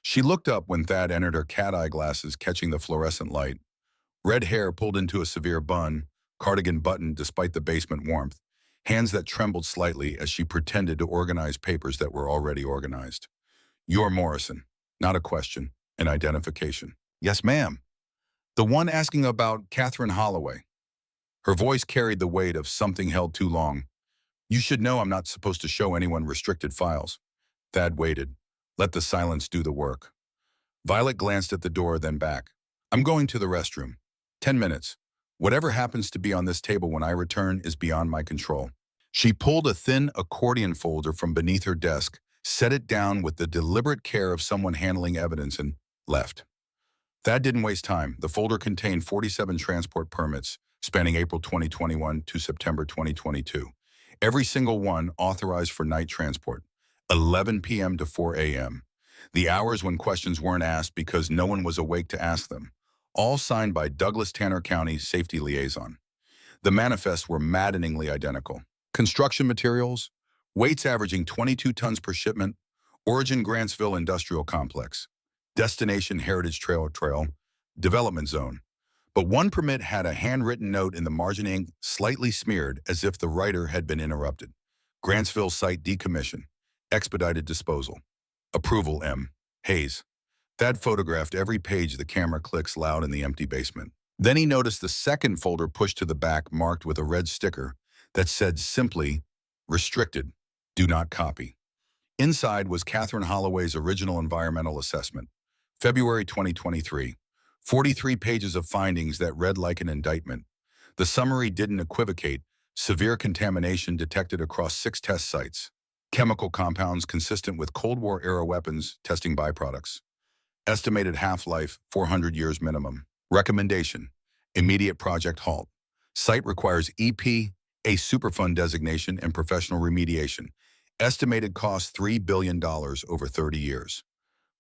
She looked up when Thad entered, her cat-eye glasses catching the fluorescent light. Red hair pulled into a severe bun, cardigan buttoned despite the basement warmth, hands that trembled slightly as she pretended to organize papers that were already organized. You're Morrison. Not a question, an identification. Yes, ma'am. The one asking about Catherine Holloway. Her voice carried the weight of something held too long. You should know I'm not supposed to show anyone restricted files. Thad waited. Let the silence do the work. Violet glanced at the door, then back. I'm going to the restroom. 10 minutes. Whatever happens to be on this table when I return is beyond my control. She pulled a thin accordion folder from beneath her desk, set it down with the deliberate care of someone handling evidence, and left. Thad didn't waste time. The folder contained 47 transport permits spanning April 2021 to September 2022. Every single one authorized for night transport, 11 p.m. to 4 a.m. The hours when questions weren't asked because no one was awake to ask them. All signed by Douglas Tanner County Safety Liaison. The manifests were maddeningly identical. Construction materials, weights averaging 22 tons per shipment, origin Grantsville Industrial Complex, destination Heritage Trail, development zone. But one permit had a handwritten note in the margin, ink slightly smeared as if the writer had been interrupted. Grantsville site decommission, expedited disposal. Approval M. Hayes. Thad photographed every page. The camera clicks loud in the empty basement. Then he noticed the second folder pushed to the back, marked with a red sticker that said simply, restricted, do not copy. Inside was Catherine Holloway's original environmental assessment. February 2023. 43 pages of findings that read like an indictment. The summary didn't equivocate. Severe contamination detected across 6 test sites. Chemical compounds consistent with Cold War-era weapons testing byproducts. Estimated half-life, 400 years minimum. Recommendation: immediate project halt. Site requires EP, a Superfund designation, and professional remediation. Estimated cost $3 billion over 30 years.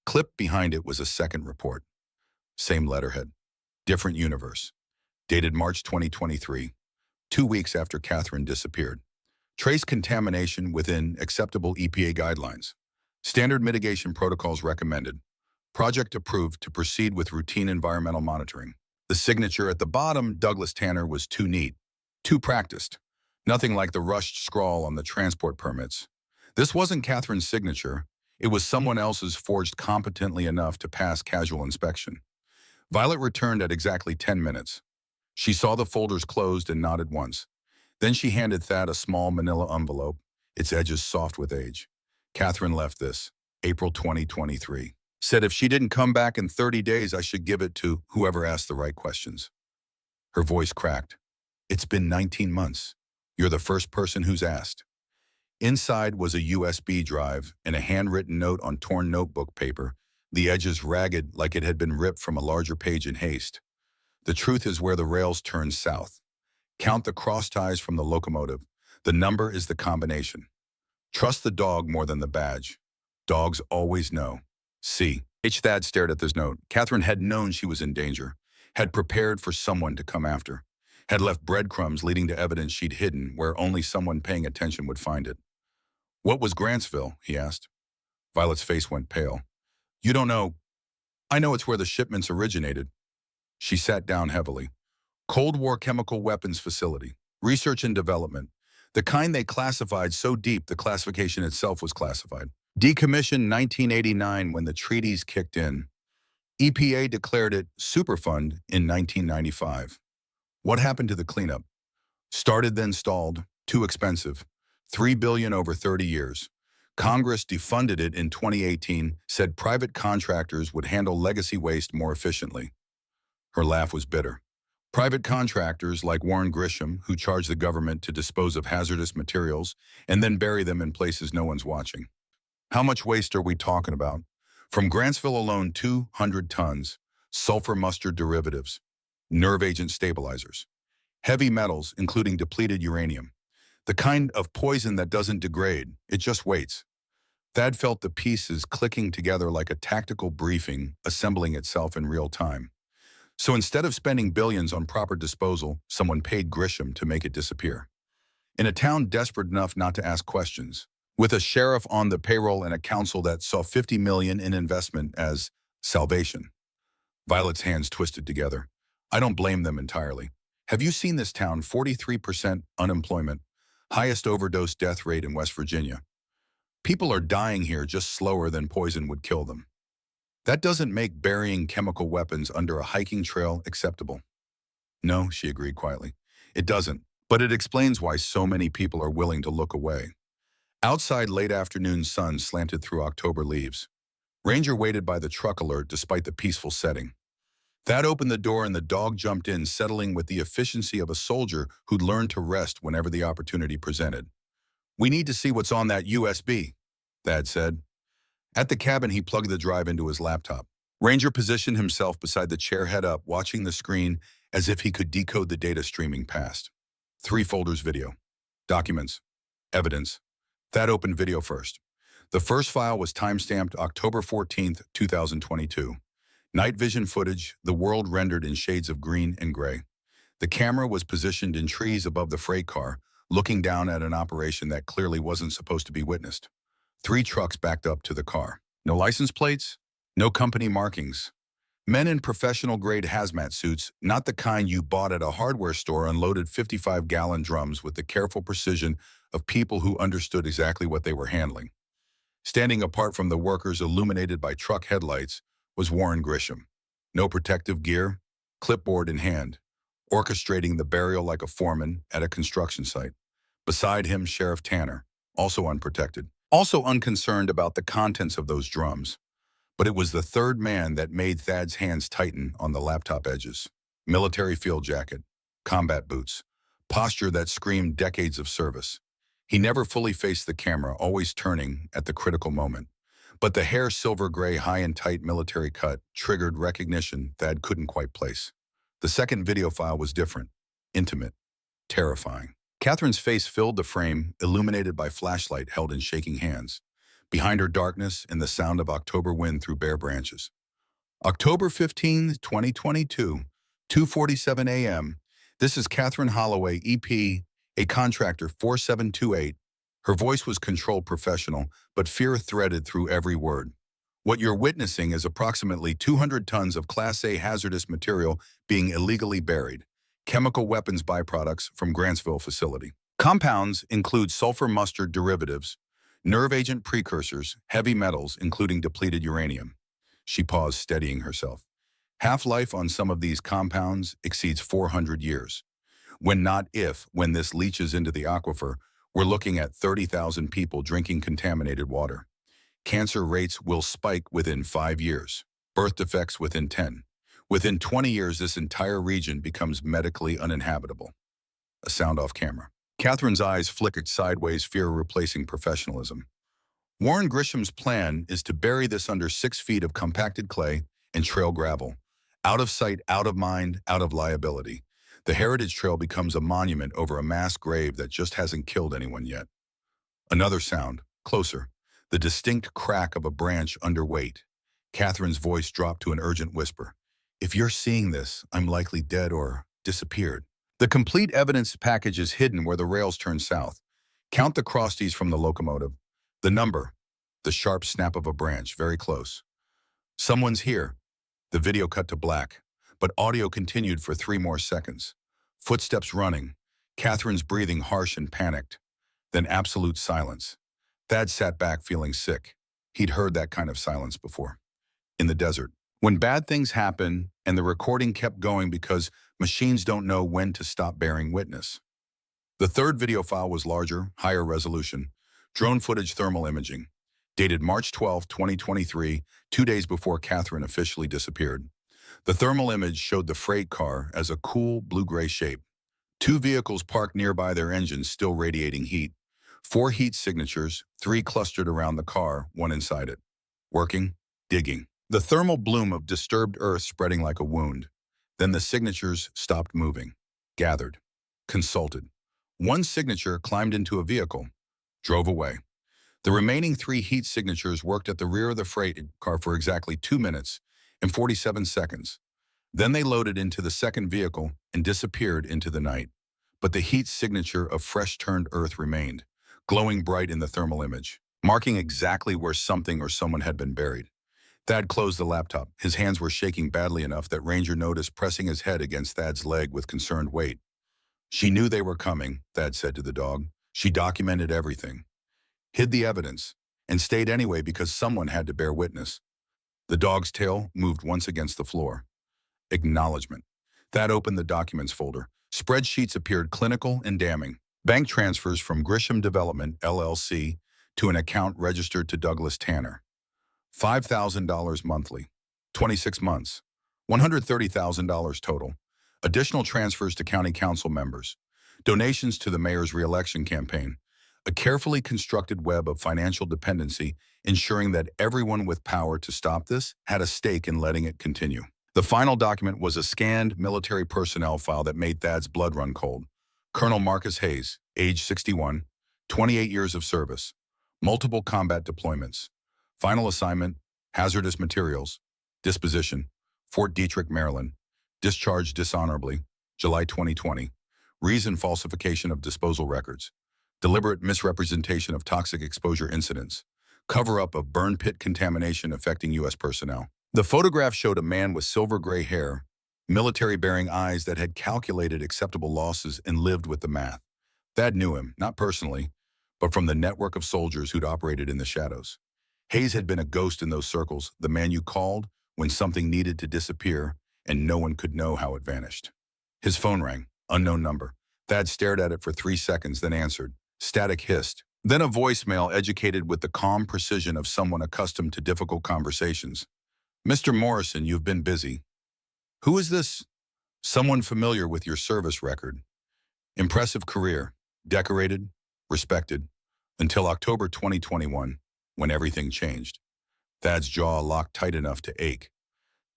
Clipped behind it was a second report. Same letterhead. Different universe. Dated March 2023, 2 weeks after Catherine disappeared. Trace contamination within acceptable EPA guidelines. Standard mitigation protocols recommended. Project approved to proceed with routine environmental monitoring. The signature at the bottom, Douglas Tanner, was too neat, too practiced. Nothing like the rushed scrawl on the transport permits. This wasn't Catherine's signature. It was someone else's, forged competently enough to pass casual inspection. Violet returned at exactly 10 minutes. She saw the folders closed and nodded once. Then she handed Thad a small manila envelope, its edges soft with age. Catherine left this, April 2023. Said if she didn't come back in 30 days, I should give it to whoever asked the right questions. Her voice cracked. It's been 19 months. You're the first person who's asked. Inside was a USB drive and a handwritten note on torn notebook paper, the edges ragged like it had been ripped from a larger page in haste. The truth is where the rails turn south. Count the cross ties from the locomotive. The number is the combination. Trust the dog more than the badge. Dogs always know. C. H. Thad stared at this note. Catherine had known she was in danger, had prepared for someone to come after, had left breadcrumbs leading to evidence she'd hidden where only someone paying attention would find it. What was Grantsville? He asked. Violet's face went pale. You don't know. I know it's where the shipments originated. She sat down heavily. Cold War chemical weapons facility. Research and development. The kind they classified so deep the classification itself was classified. Decommissioned 1989 when the treaties kicked in. EPA declared it Superfund in 1995. What happened to the cleanup? Started then stalled. Too expensive. $3 billion over 30 years. Congress defunded it in 2018, said private contractors would handle legacy waste more efficiently. Her laugh was bitter. Private contractors like Warren Grisham, who charge the government to dispose of hazardous materials and then bury them in places no one's watching. How much waste are we talking about? From Grantsville alone, 200 tons, sulfur mustard derivatives, nerve agent stabilizers, heavy metals, including depleted uranium, the kind of poison that doesn't degrade, it just waits. Thad felt the pieces clicking together like a tactical briefing, assembling itself in real time. So instead of spending billions on proper disposal, someone paid Grisham to make it disappear. In a town desperate enough not to ask questions, with a sheriff on the payroll and a council that saw $50 million in investment as salvation. Violet's hands twisted together. I don't blame them entirely. Have you seen this town? 43% unemployment, highest overdose death rate in West Virginia. People are dying here just slower than poison would kill them. That doesn't make burying chemical weapons under a hiking trail acceptable. No, she agreed quietly. It doesn't. But it explains why so many people are willing to look away. Outside, late afternoon sun slanted through October leaves. Ranger waited by the truck alert despite the peaceful setting. That opened the door and the dog jumped in, settling with the efficiency of a soldier who'd learned to rest whenever the opportunity presented. "We need to see what's on that USB," Thad said. At the cabin, he plugged the drive into his laptop. Ranger positioned himself beside the chair, head up, watching the screen as if he could decode the data streaming past. 3 folders: video, documents, evidence. Thad opened video first. The first file was timestamped October 14th, 2022. Night vision footage, the world rendered in shades of green and gray. The camera was positioned in trees above the freight car, looking down at an operation that clearly wasn't supposed to be witnessed. 3 trucks backed up to the car. No license plates, no company markings. Men in professional-grade hazmat suits, not the kind you bought at a hardware store, unloaded 55-gallon drums with the careful precision of people who understood exactly what they were handling. Standing apart from the workers illuminated by truck headlights was Warren Grisham. No protective gear, clipboard in hand, orchestrating the burial like a foreman at a construction site. Beside him, Sheriff Tanner, also unprotected, also unconcerned about the contents of those drums. But it was the third man that made Thad's hands tighten on the laptop edges. Military field jacket, combat boots, posture that screamed decades of service. He never fully faced the camera, always turning at the critical moment. But the hair silver gray, high and tight military cut triggered recognition Thad couldn't quite place. The second video file was different, intimate, terrifying. Catherine's face filled the frame, illuminated by flashlight held in shaking hands. Behind her, darkness and the sound of October wind through bare branches. October 15, 2022, 2:47 a.m. This is Catherine Holloway, EP, a contractor, 4728. Her voice was controlled, professional, but fear threaded through every word. What you're witnessing is approximately 200 tons of Class A hazardous material being illegally buried. Chemical weapons byproducts from Grantsville facility. Compounds include sulfur mustard derivatives, nerve agent precursors, heavy metals, including depleted uranium. She paused, steadying herself. Half-life on some of these compounds exceeds 400 years. When this leaches into the aquifer, we're looking at 30,000 people drinking contaminated water. Cancer rates will spike within 5 years. Birth defects within 10. Within 20 years, this entire region becomes medically uninhabitable. A sound off camera. Catherine's eyes flickered sideways, fear replacing professionalism. Warren Grisham's plan is to bury this under 6 feet of compacted clay and trail gravel. Out of sight, out of mind, out of liability. The heritage trail becomes a monument over a mass grave that just hasn't killed anyone yet. Another sound, closer. The distinct crack of a branch under weight. Catherine's voice dropped to an urgent whisper. "If you're seeing this, I'm likely dead or disappeared." The complete evidence package is hidden where the rails turn south. Count the crosties from the locomotive. The number, the sharp snap of a branch, very close. Someone's here. The video cut to black, but audio continued for 3 more seconds. Footsteps running, Catherine's breathing harsh and panicked. Then absolute silence. Thad sat back feeling sick. He'd heard that kind of silence before. In the desert. When bad things happen and the recording kept going because machines don't know when to stop bearing witness. The third video file was larger, higher resolution. Drone footage thermal imaging. Dated March 12, 2023, 2 days before Catherine officially disappeared. The thermal image showed the freight car as a cool blue-gray shape. 2 vehicles parked nearby, their engines still radiating heat. 4 heat signatures, 3 clustered around the car, 1 inside it. Working, digging. The thermal bloom of disturbed earth spreading like a wound. Then the signatures stopped moving, gathered, consulted. 1 signature climbed into a vehicle, drove away. The remaining 3 heat signatures worked at the rear of the freight car for exactly 2 minutes and 47 seconds. Then they loaded into the second vehicle and disappeared into the night. But the heat signature of fresh-turned earth remained, glowing bright in the thermal image, marking exactly where something or someone had been buried. Thad closed the laptop. His hands were shaking badly enough that Ranger noticed, pressing his head against Thad's leg with concerned weight. "She knew they were coming," Thad said to the dog. "She documented everything, hid the evidence, and stayed anyway because someone had to bear witness." The dog's tail moved once against the floor. Acknowledgement. Thad opened the documents folder. Spreadsheets appeared clinical and damning. Bank transfers from Grisham Development, LLC, to an account registered to Douglas Tanner. $5,000 monthly. 26 months. $130,000 total. Additional transfers to county council members. Donations to the mayor's re-election campaign. A carefully constructed web of financial dependency, ensuring that everyone with power to stop this had a stake in letting it continue. The final document was a scanned military personnel file that made Thad's blood run cold. Colonel Marcus Hayes, age 61, 28 years of service, multiple combat deployments. Final assignment, hazardous materials. Disposition, Fort Detrick, Maryland. Discharged dishonorably, July 2020. Reason, falsification of disposal records. Deliberate misrepresentation of toxic exposure incidents. Cover-up of burn pit contamination affecting U.S. personnel. The photograph showed a man with silver gray hair, military-bearing eyes that had calculated acceptable losses and lived with the math. Thad knew him, not personally, but from the network of soldiers who'd operated in the shadows. Hayes had been a ghost in those circles, the man you called when something needed to disappear and no one could know how it vanished. His phone rang, unknown number. Thad stared at it for 3 seconds, then answered. Static hissed. Then a voicemail educated with the calm precision of someone accustomed to difficult conversations. Mr. Morrison, you've been busy. Who is this? Someone familiar with your service record. Impressive career, decorated, respected, until October 2021, when everything changed. Thad's jaw locked tight enough to ache.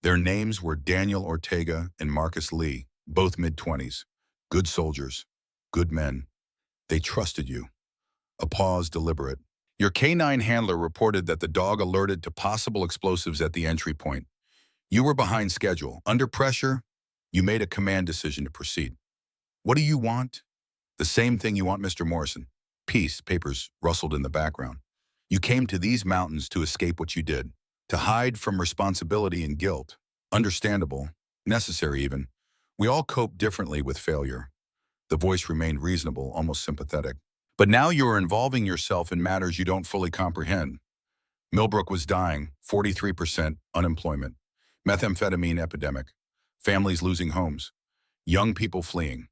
Their names were Daniel Ortega and Marcus Lee, both mid-20s. Good soldiers, good men. They trusted you. A pause, deliberate. Your K-9 handler reported that the dog alerted to possible explosives at the entry point. You were behind schedule. Under pressure, you made a command decision to proceed. What do you want? The same thing you want, Mr. Morrison. Peace, papers rustled in the background. You came to these mountains to escape what you did, to hide from responsibility and guilt. Understandable, necessary even. We all cope differently with failure. The voice remained reasonable, almost sympathetic. But now you are involving yourself in matters you don't fully comprehend. Millbrook was dying, 43% unemployment, methamphetamine epidemic, families losing homes, young people fleeing.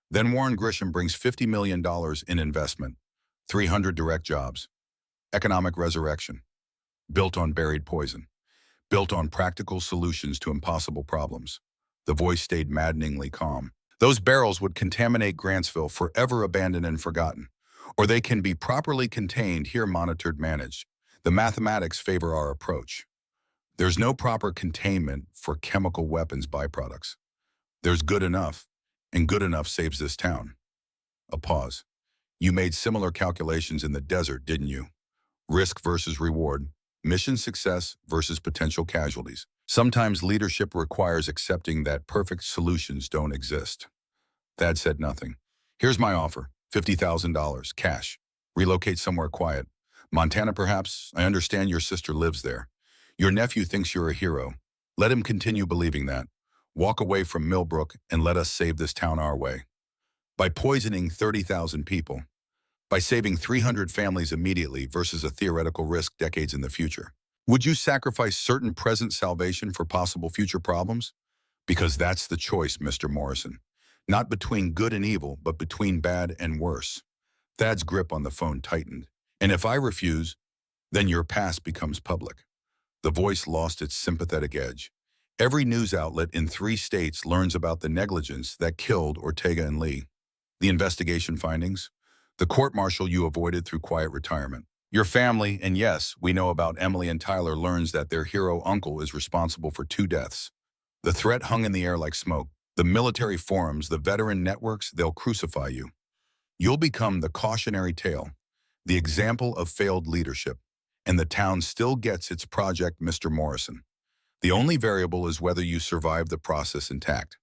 Then Warren Grisham brings $50 million in investment, 300 direct jobs, economic resurrection, built on buried poison, built on practical solutions to impossible problems. The voice stayed maddeningly calm. Those barrels would contaminate Grantsville, forever abandoned and forgotten. Or they can be properly contained, here monitored, managed. The mathematics favor our approach. There's no proper containment for chemical weapons byproducts. There's good enough, and good enough saves this town. A pause. You made similar calculations in the desert, didn't you? Risk versus reward, mission success versus potential casualties. Sometimes leadership requires accepting that perfect solutions don't exist. Thad said nothing. Here's my offer. $50,000, cash. Relocate somewhere quiet. Montana, perhaps. I understand your sister lives there. Your nephew thinks you're a hero. Let him continue believing that. Walk away from Millbrook and let us save this town our way. By poisoning 30,000 people. By saving 300 families immediately versus a theoretical risk decades in the future. Would you sacrifice certain present salvation for possible future problems? Because that's the choice, Mr. Morrison. Not between good and evil, but between bad and worse. Thad's grip on the phone tightened. And if I refuse, then your past becomes public. The voice lost its sympathetic edge. Every news outlet in 3 states learns about the negligence that killed Ortega and Lee. The investigation findings, the court-martial you avoided through quiet retirement. Your family, and yes, we know about Emily and Tyler, learns that their hero uncle is responsible for 2 deaths. The threat hung in the air like smoke. The military forums, the veteran networks, they'll crucify you. You'll become the cautionary tale, the example of failed leadership, and the town still gets its project, Mr. Morrison. The only variable is whether you survive the process intact.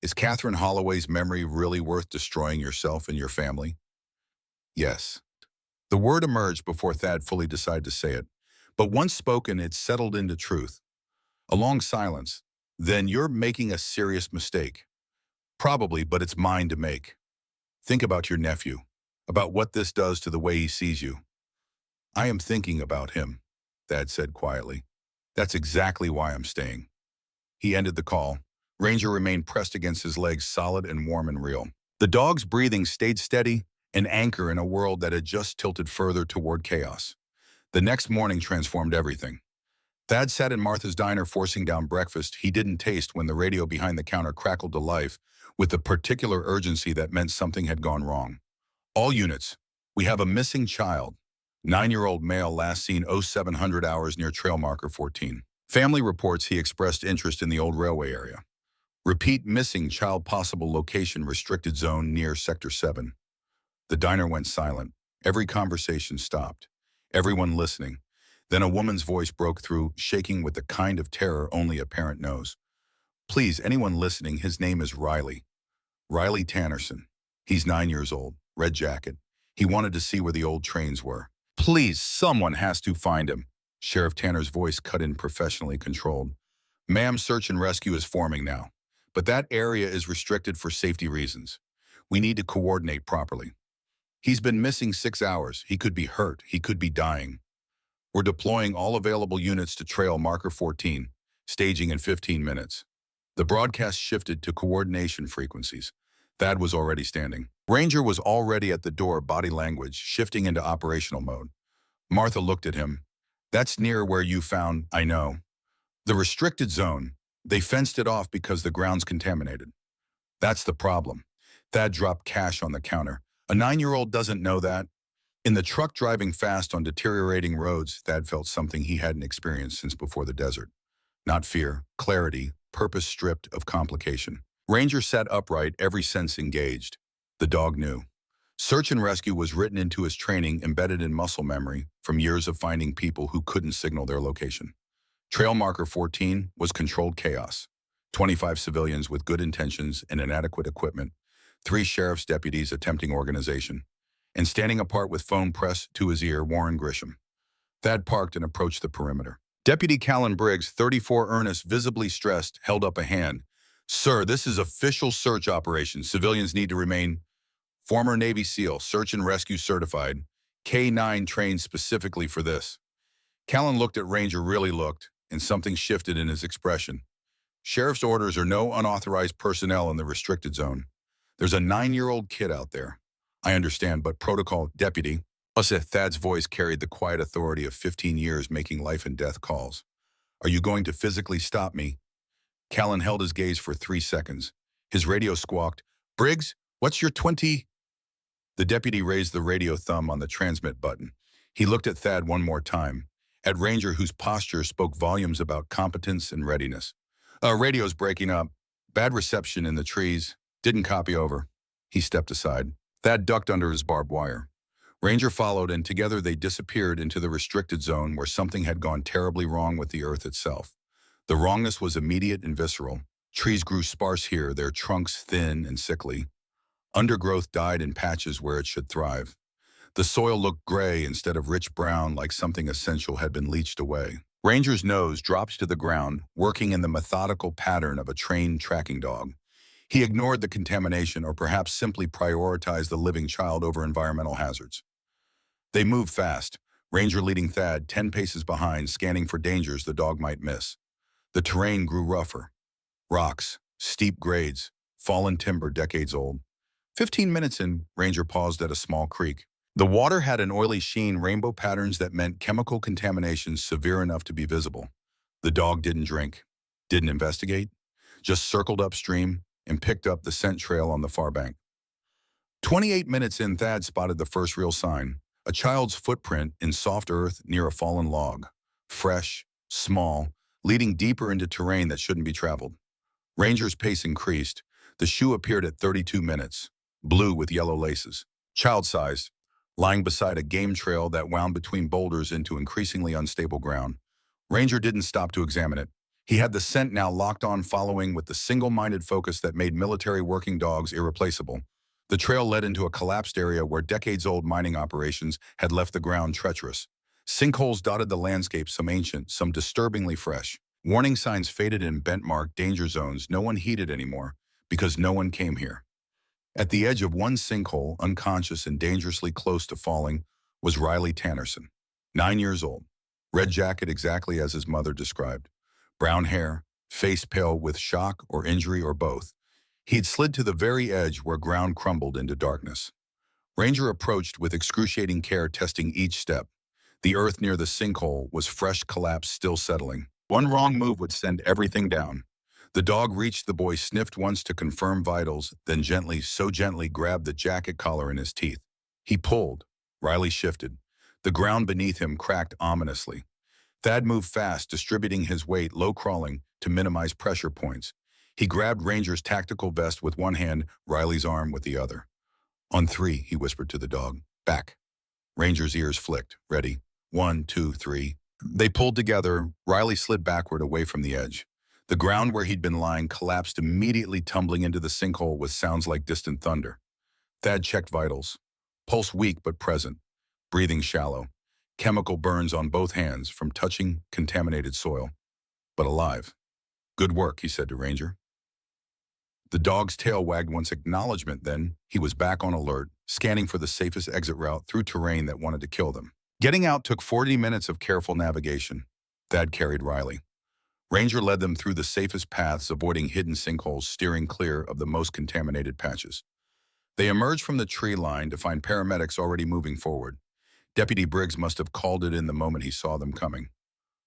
Is Catherine Holloway's memory really worth destroying yourself and your family? Yes. The word emerged before Thad fully decided to say it, but once spoken, it settled into truth. A long silence. Then you're making a serious mistake. Probably, but it's mine to make. Think about your nephew, about what this does to the way he sees you. I am thinking about him, Thad said quietly. That's exactly why I'm staying. He ended the call, Ranger remained pressed against his legs, solid and warm and real. The dog's breathing stayed steady, an anchor in a world that had just tilted further toward chaos. The next morning transformed everything. Thad sat in Martha's diner forcing down breakfast he didn't taste when the radio behind the counter crackled to life with the particular urgency that meant something had gone wrong. All units, we have a missing child. 9-year-old male last seen 0700 hours near trail marker 14. Family reports he expressed interest in the old railway area. Repeat missing child possible location restricted zone near Sector 7. The diner went silent. Every conversation stopped. Everyone listening. Then a woman's voice broke through, shaking with the kind of terror only a parent knows. Please, anyone listening, his name is Riley. Riley Tannerson. He's 9 years old, red jacket. He wanted to see where the old trains were. Please, someone has to find him. Sheriff Tanner's voice cut in, professionally controlled. Ma'am, search and rescue is forming now. But that area is restricted for safety reasons. We need to coordinate properly. He's been missing 6 hours. He could be hurt. He could be dying. We're deploying all available units to trail marker 14, staging in 15 minutes. The broadcast shifted to coordination frequencies. Thad was already standing. Ranger was already at the door, body language shifting into operational mode. Martha looked at him. That's near where you found, I know. The restricted zone. They fenced it off because the ground's contaminated. That's the problem. Thad dropped cash on the counter. A 9-year-old doesn't know that. In the truck driving fast on deteriorating roads, Thad felt something he hadn't experienced since before the desert. Not fear, clarity, purpose stripped of complication. Ranger sat upright, every sense engaged. The dog knew. Search and rescue was written into his training, embedded in muscle memory from years of finding people who couldn't signal their location. Trail marker 14 was controlled chaos. 25 civilians with good intentions and inadequate equipment. 3 sheriff's deputies attempting organization. And standing apart with phone pressed to his ear, Warren Grisham. Thad parked and approached the perimeter. Deputy Callan Briggs, 34, earnest, visibly stressed, held up a hand. Sir, this is official search operation. Civilians need to remain. Former Navy SEAL, search and rescue certified. K-9 trained specifically for this. Callan looked at Ranger, really looked, and something shifted in his expression. Sheriff's orders are no unauthorized personnel in the restricted zone. There's a 9-year-old kid out there. I understand, but protocol, deputy. Thad's voice carried the quiet authority of 15 years making life and death calls. Are you going to physically stop me? Callan held his gaze for 3 seconds. His radio squawked, Briggs, what's your 20? The deputy raised the radio thumb on the transmit button. He looked at Thad one more time, at Ranger, whose posture spoke volumes about competence and readiness. Radio's breaking up. Bad reception in the trees. Didn't copy over. He stepped aside. Thad ducked under his barbed wire. Ranger followed, and together they disappeared into the restricted zone where something had gone terribly wrong with the earth itself. The wrongness was immediate and visceral. Trees grew sparse here, their trunks thin and sickly. Undergrowth died in patches where it should thrive. The soil looked gray instead of rich brown, like something essential had been leached away. Ranger's nose dropped to the ground, working in the methodical pattern of a trained tracking dog. He ignored the contamination, or perhaps simply prioritized the living child over environmental hazards. They moved fast, Ranger leading Thad 10 paces behind, scanning for dangers the dog might miss. The terrain grew rougher. Rocks, steep grades, fallen timber decades old. 15 minutes in, Ranger paused at a small creek. The water had an oily sheen, rainbow patterns that meant chemical contamination severe enough to be visible. The dog didn't drink, didn't investigate, just circled upstream and picked up the scent trail on the far bank. 28 minutes in, Thad spotted the first real sign, a child's footprint in soft earth near a fallen log. Fresh, small, leading deeper into terrain that shouldn't be traveled. Ranger's pace increased. The shoe appeared at 32 minutes, blue with yellow laces. Child-sized, lying beside a game trail that wound between boulders into increasingly unstable ground. Ranger didn't stop to examine it. He had the scent now locked on, following with the single-minded focus that made military working dogs irreplaceable. The trail led into a collapsed area where decades-old mining operations had left the ground treacherous. Sinkholes dotted the landscape, some ancient, some disturbingly fresh. Warning signs faded in bent-marked danger zones no one heeded anymore, because no one came here. At the edge of one sinkhole, unconscious and dangerously close to falling, was Riley Tannerson, 9 years old. Red jacket exactly as his mother described. Brown hair, face pale with shock or injury or both. He'd slid to the very edge where ground crumbled into darkness. Ranger approached with excruciating care, testing each step. The earth near the sinkhole was fresh collapse still settling. One wrong move would send everything down. The dog reached the boy, sniffed once to confirm vitals, then gently, so gently, grabbed the jacket collar in his teeth. He pulled. Riley shifted. The ground beneath him cracked ominously. Thad moved fast, distributing his weight, low crawling, to minimize pressure points. He grabbed Ranger's tactical vest with one hand, Riley's arm with the other. On three, he whispered to the dog. Back. Ranger's ears flicked. Ready. 1, 2, 3. They pulled together. Riley slid backward away from the edge. The ground where he'd been lying collapsed, immediately tumbling into the sinkhole with sounds like distant thunder. Thad checked vitals. Pulse weak but present. Breathing shallow. Chemical burns on both hands from touching contaminated soil. But alive. Good work, he said to Ranger. The dog's tail wagged once acknowledgement, then he was back on alert, scanning for the safest exit route through terrain that wanted to kill them. Getting out took 40 minutes of careful navigation. Thad carried Riley. Ranger led them through the safest paths, avoiding hidden sinkholes, steering clear of the most contaminated patches. They emerged from the tree line to find paramedics already moving forward. Deputy Briggs must have called it in the moment he saw them coming.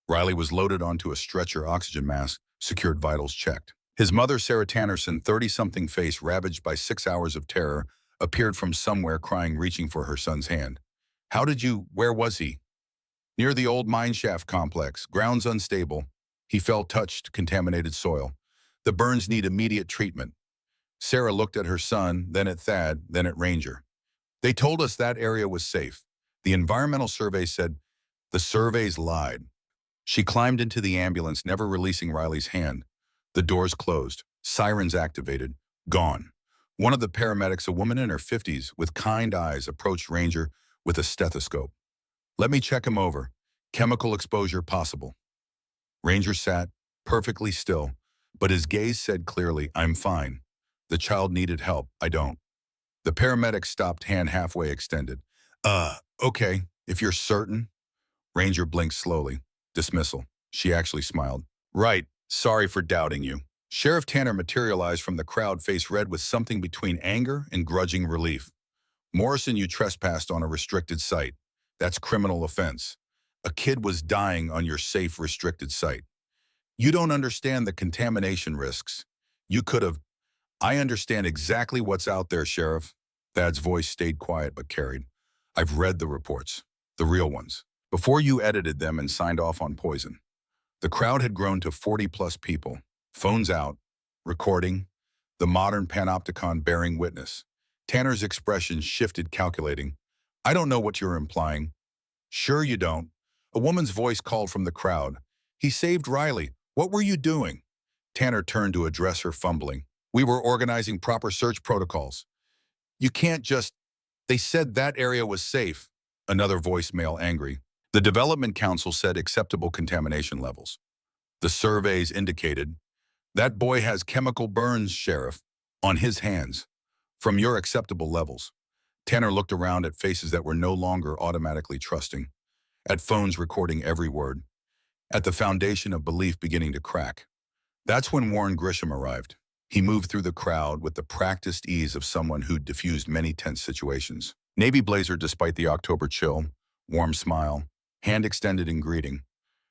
Riley was loaded onto a stretcher, oxygen mask, secured vitals checked. His mother, Sarah Tannerson, 30-something face ravaged by 6 hours of terror, appeared from somewhere crying, reaching for her son's hand. Where was he? Near the old mineshaft complex, grounds unstable. He felt touched, contaminated soil. The burns need immediate treatment. Sarah looked at her son, then at Thad, then at Ranger. They told us that area was safe. The environmental survey said, the surveys lied. She climbed into the ambulance, never releasing Riley's hand. The doors closed. Sirens activated. Gone. One of the paramedics, a woman in her 50s, with kind eyes, approached Ranger with a stethoscope. Let me check him over. Chemical exposure possible. Ranger sat, perfectly still, but his gaze said clearly, I'm fine. The child needed help. I don't. The paramedic stopped, hand halfway extended. Okay, if you're certain. Ranger blinked slowly. Dismissal. She actually smiled. Right. Sorry for doubting you. Sheriff Tanner materialized from the crowd, face red with something between anger and grudging relief. Morrison, you trespassed on a restricted site. That's criminal offense. A kid was dying on your safe, restricted site. You don't understand the contamination risks. You could have. I understand exactly what's out there, Sheriff. Thad's voice stayed quiet but carried. I've read the reports, the real ones, before you edited them and signed off on poison. The crowd had grown to 40-plus people, phones out, recording, the modern panopticon bearing witness. Tanner's expression shifted, calculating. I don't know what you're implying. Sure you don't. A woman's voice called from the crowd. He saved Riley. What were you doing? Tanner turned to address her, fumbling. We were organizing proper search protocols. You can't just... They said that area was safe. Another voicemail, angry. The Development Council said acceptable contamination levels. The surveys indicated, that boy has chemical burns, Sheriff, on his hands, from your acceptable levels. Tanner looked around at faces that were no longer automatically trusting, at phones recording every word, at the foundation of belief beginning to crack. That's when Warren Grisham arrived. He moved through the crowd with the practiced ease of someone who'd diffused many tense situations. Navy blazer despite the October chill, warm smile, hand extended in greeting.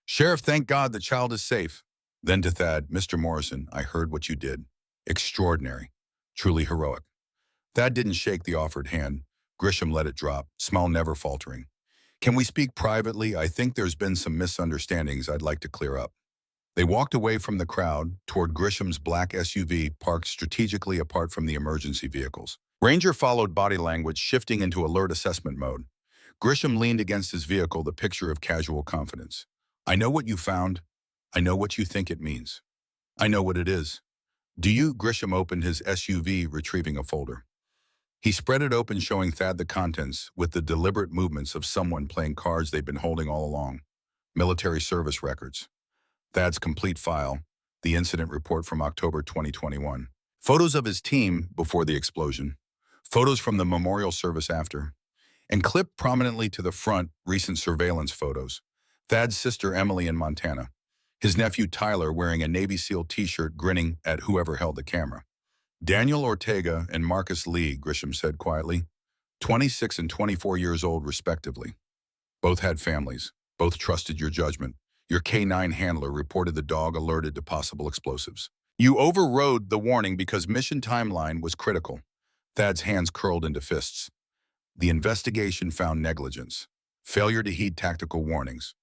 Sheriff, thank God the child is safe. Then to Thad, Mr. Morrison, I heard what you did. Extraordinary. Truly heroic. Thad didn't shake the offered hand. Grisham let it drop, smile never faltering. Can we speak privately? I think there's been some misunderstandings I'd like to clear up. They walked away from the crowd toward Grisham's black SUV parked strategically apart from the emergency vehicles. Ranger followed, body language shifting into alert assessment mode. Grisham leaned against his vehicle, the picture of casual confidence. I know what you found. I know what you think it means. I know what it is. Do you? Grisham opened his SUV, retrieving a folder. He spread it open, showing Thad the contents with the deliberate movements of someone playing cards they'd been holding all along. Military service records. Thad's complete file, the incident report from October 2021. Photos of his team before the explosion. Photos from the memorial service after. And clipped prominently to the front, recent surveillance photos. Thad's sister Emily in Montana. His nephew Tyler wearing a Navy SEAL t-shirt grinning at whoever held the camera. Daniel Ortega and Marcus Lee, Grisham said quietly, 26 and 24 years old respectively. Both had families. Both trusted your judgment. Your K9 handler reported the dog alerted to possible explosives. You overrode the warning because mission timeline was critical. Thad's hands curled into fists. The investigation found negligence, failure to heed tactical warnings.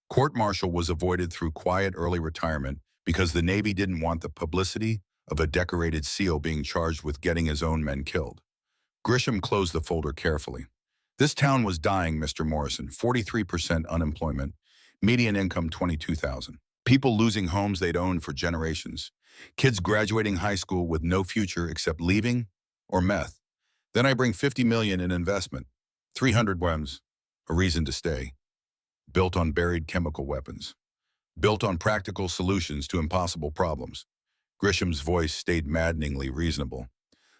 Court-martial was avoided through quiet early retirement because the Navy didn't want the publicity of a decorated SEAL being charged with getting his own men killed. Grisham closed the folder carefully. This town was dying, Mr. Morrison. 43% unemployment, median income 22,000. People losing homes they'd owned for generations. Kids graduating high school with no future except leaving or meth. Then I bring 50 million in investment, 300 WEMs, a reason to stay. Built on buried chemical weapons. Built on practical solutions to impossible problems. Grisham's voice stayed maddeningly reasonable.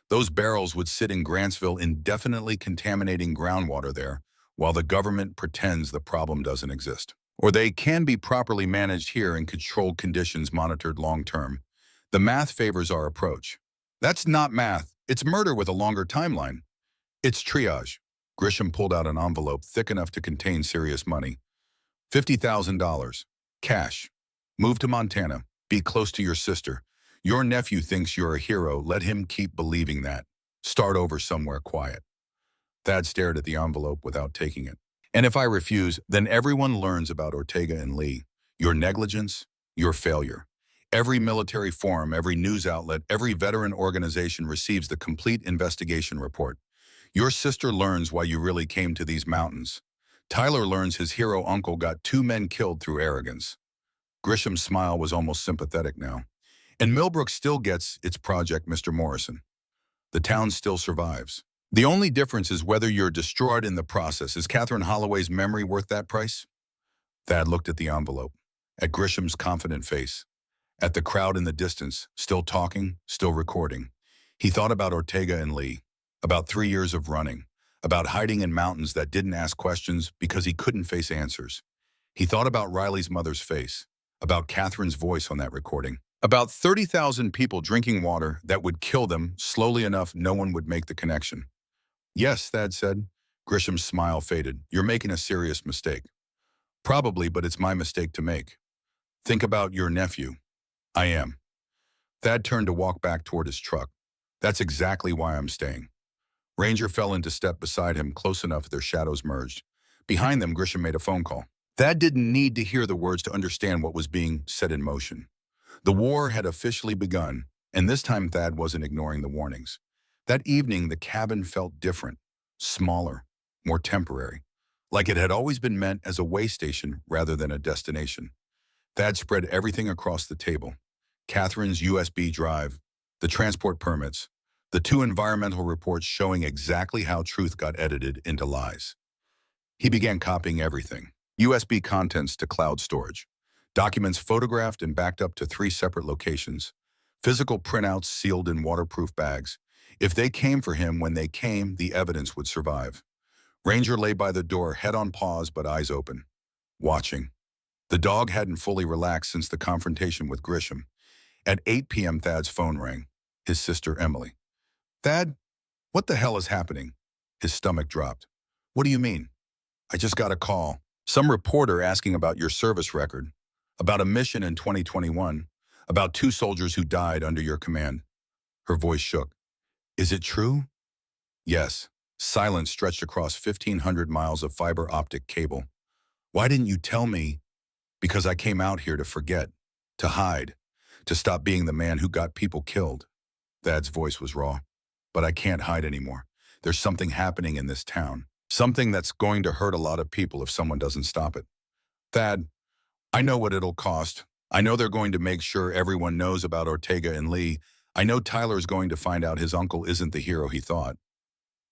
Those barrels would sit in Grantsville indefinitely contaminating groundwater there while the government pretends the problem doesn't exist. Or they can be properly managed here in controlled conditions monitored long-term. The math favors our approach. That's not math. It's murder with a longer timeline. It's triage. Grisham pulled out an envelope thick enough to contain serious money. $50,000. Cash. Move to Montana. Be close to your sister. Your nephew thinks you're a hero. Let him keep believing that. Start over somewhere quiet. Thad stared at the envelope without taking it. And if I refuse, then everyone learns about Ortega and Lee. Your negligence, your failure. Every military forum, every news outlet, every veteran organization receives the complete investigation report. Your sister learns why you really came to these mountains. Tyler learns his hero uncle got 2 men killed through arrogance. Grisham's smile was almost sympathetic now. And Millbrook still gets its project, Mr. Morrison. The town still survives. The only difference is whether you're destroyed in the process. Is Catherine Holloway's memory worth that price? Thad looked at the envelope, at Grisham's confident face, at the crowd in the distance, still talking, still recording. He thought about Ortega and Lee, about 3 years of running, about hiding in mountains that didn't ask questions because he couldn't face answers. He thought about Riley's mother's face, about Catherine's voice on that recording, about 30,000 people drinking water that would kill them slowly enough no one would make the connection. Yes, Thad said. Grisham's smile faded. You're making a serious mistake. Probably, but it's my mistake to make. Think about your nephew. I am. Thad turned to walk back toward his truck. That's exactly why I'm staying. Ranger fell into step beside him, close enough their shadows merged. Behind them, Grisham made a phone call. Thad didn't need to hear the words to understand what was being set in motion. The war had officially begun, and this time Thad wasn't ignoring the warnings. That evening, the cabin felt different, smaller, more temporary, like it had always been meant as a way station rather than a destination. Thad spread everything across the table. Catherine's USB drive, the transport permits, the 2 environmental reports showing exactly how truth got edited into lies. He began copying everything. USB contents to cloud storage. Documents photographed and backed up to 3 separate locations. Physical printouts sealed in waterproof bags. If they came for him when they came, the evidence would survive. Ranger lay by the door, head on pause but eyes open, watching. The dog hadn't fully relaxed since the confrontation with Grisham. At 8 p.m., Thad's phone rang. His sister, Emily. Thad, what the hell is happening? His stomach dropped. What do you mean? I just got a call. Some reporter asking about your service record, about a mission in 2021, about 2 soldiers who died under your command. Her voice shook. Is it true? Yes. Silence stretched across 1,500 miles of fiber optic cable. Why didn't you tell me? Because I came out here to forget, to hide, to stop being the man who got people killed. Thad's voice was raw. But I can't hide anymore. There's something happening in this town. Something that's going to hurt a lot of people if someone doesn't stop it. Thad, I know what it'll cost. I know they're going to make sure everyone knows about Ortega and Lee. I know Tyler's going to find out his uncle isn't the hero he thought.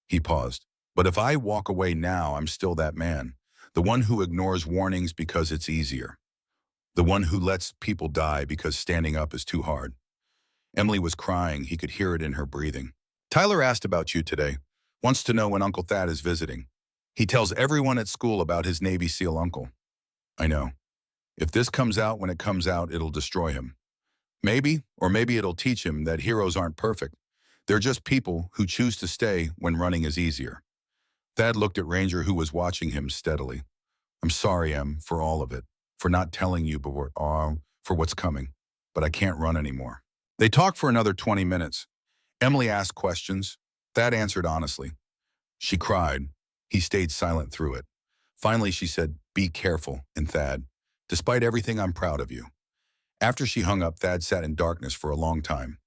He paused. But if I walk away now, I'm still that man. The one who ignores warnings because it's easier. The one who lets people die because standing up is too hard. Emily was crying. He could hear it in her breathing. Tyler asked about you today. Wants to know when Uncle Thad is visiting. He tells everyone at school about his Navy SEAL uncle. I know. If this comes out when it comes out, it'll destroy him. Maybe, or maybe it'll teach him that heroes aren't perfect. They're just people who choose to stay when running is easier. Thad looked at Ranger, who was watching him steadily. I'm sorry, Em, for all of it, for not telling you before, for what's coming, but I can't run anymore. They talked for another 20 minutes. Emily asked questions. Thad answered honestly. She cried. He stayed silent through it. Finally, she said, be careful, and Thad, despite everything, I'm proud of you. After she hung up, Thad sat in darkness for a long time.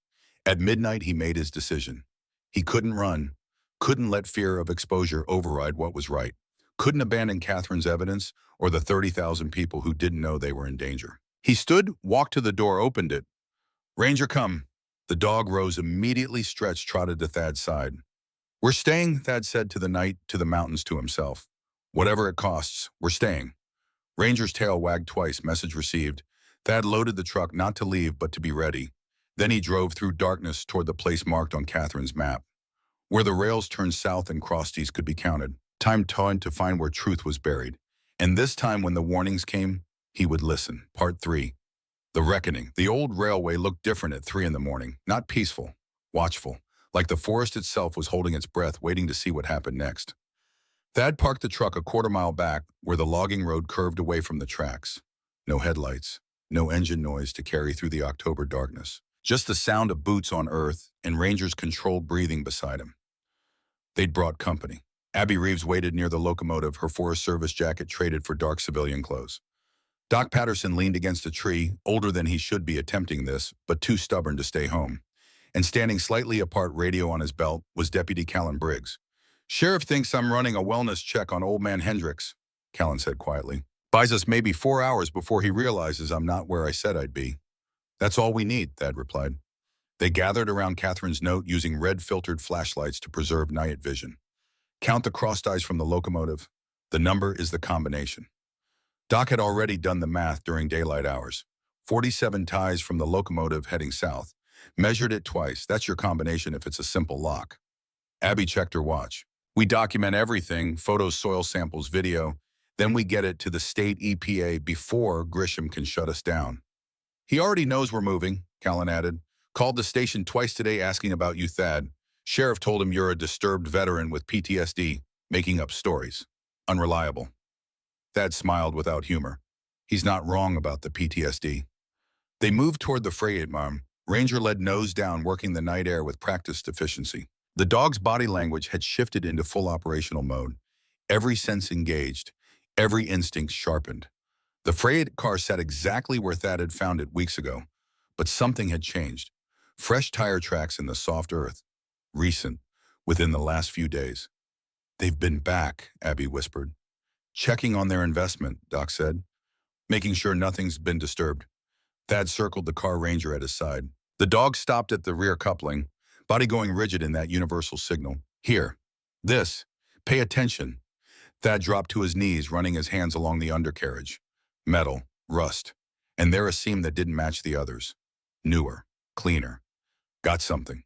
At midnight, he made his decision. He couldn't run, couldn't let fear of exposure override what was right, couldn't abandon Catherine's evidence or the 30,000 people who didn't know they were in danger. He stood, walked to the door, opened it. Ranger, come. The dog rose immediately, stretched, trotted to Thad's side. We're staying, Thad said to the night, to the mountains, to himself. Whatever it costs, we're staying. Ranger's tail wagged twice, message received. Thad loaded the truck, not to leave, but to be ready. Then he drove through darkness toward the place marked on Catherine's map, where the rails turned south and crosties could be counted. Time to find where truth was buried. And this time, when the warnings came, he would listen. Part 3. The Reckoning. The old railway looked different at 3 in the morning. Not peaceful, watchful, like the forest itself was holding its breath, waiting to see what happened next. Thad parked the truck a quarter-mile back, where the logging road curved away from the tracks. No headlights, no engine noise to carry through the October darkness. Just the sound of boots on earth and Ranger's controlled breathing beside him. They'd brought company. Abby Reeves waited near the locomotive, her Forest Service jacket traded for dark civilian clothes. Doc Patterson leaned against a tree, older than he should be attempting this, but too stubborn to stay home. And standing slightly apart, radio on his belt, was Deputy Callan Briggs. Sheriff thinks I'm running a wellness check on old man Hendricks, Callan said quietly. Buys us maybe 4 hours before he realizes I'm not where I said I'd be. That's all we need, Thad replied. They gathered around Catherine's note using red-filtered flashlights to preserve night vision. Count the crossed eyes from the locomotive. The number is the combination. Doc had already done the math during daylight hours. 47 ties from the locomotive heading south. Measured it twice. That's your combination if it's a simple lock. Abby checked her watch. We document everything, photos, soil samples, video. Then we get it to the state EPA before Grisham can shut us down. He already knows we're moving, Callan added. Called the station twice today asking about you, Thad. Sheriff told him you're a disturbed veteran with PTSD, making up stories. Unreliable. Thad smiled without humor. He's not wrong about the PTSD. They moved toward the freight arm. Ranger led nose down, working the night air with practiced efficiency. The dog's body language had shifted into full operational mode. Every sense engaged, every instinct sharpened. The freight car sat exactly where Thad had found it weeks ago, but something had changed. Fresh tire tracks in the soft earth. Recent, within the last few days. They've been back, Abby whispered. Checking on their investment, Doc said, making sure nothing's been disturbed. Thad circled the car, Ranger at his side. The dog stopped at the rear coupling, body going rigid in that universal signal. Here. This. Pay attention. Thad dropped to his knees, running his hands along the undercarriage. Metal. Rust. And there a seam that didn't match the others. Newer. Cleaner. Got something.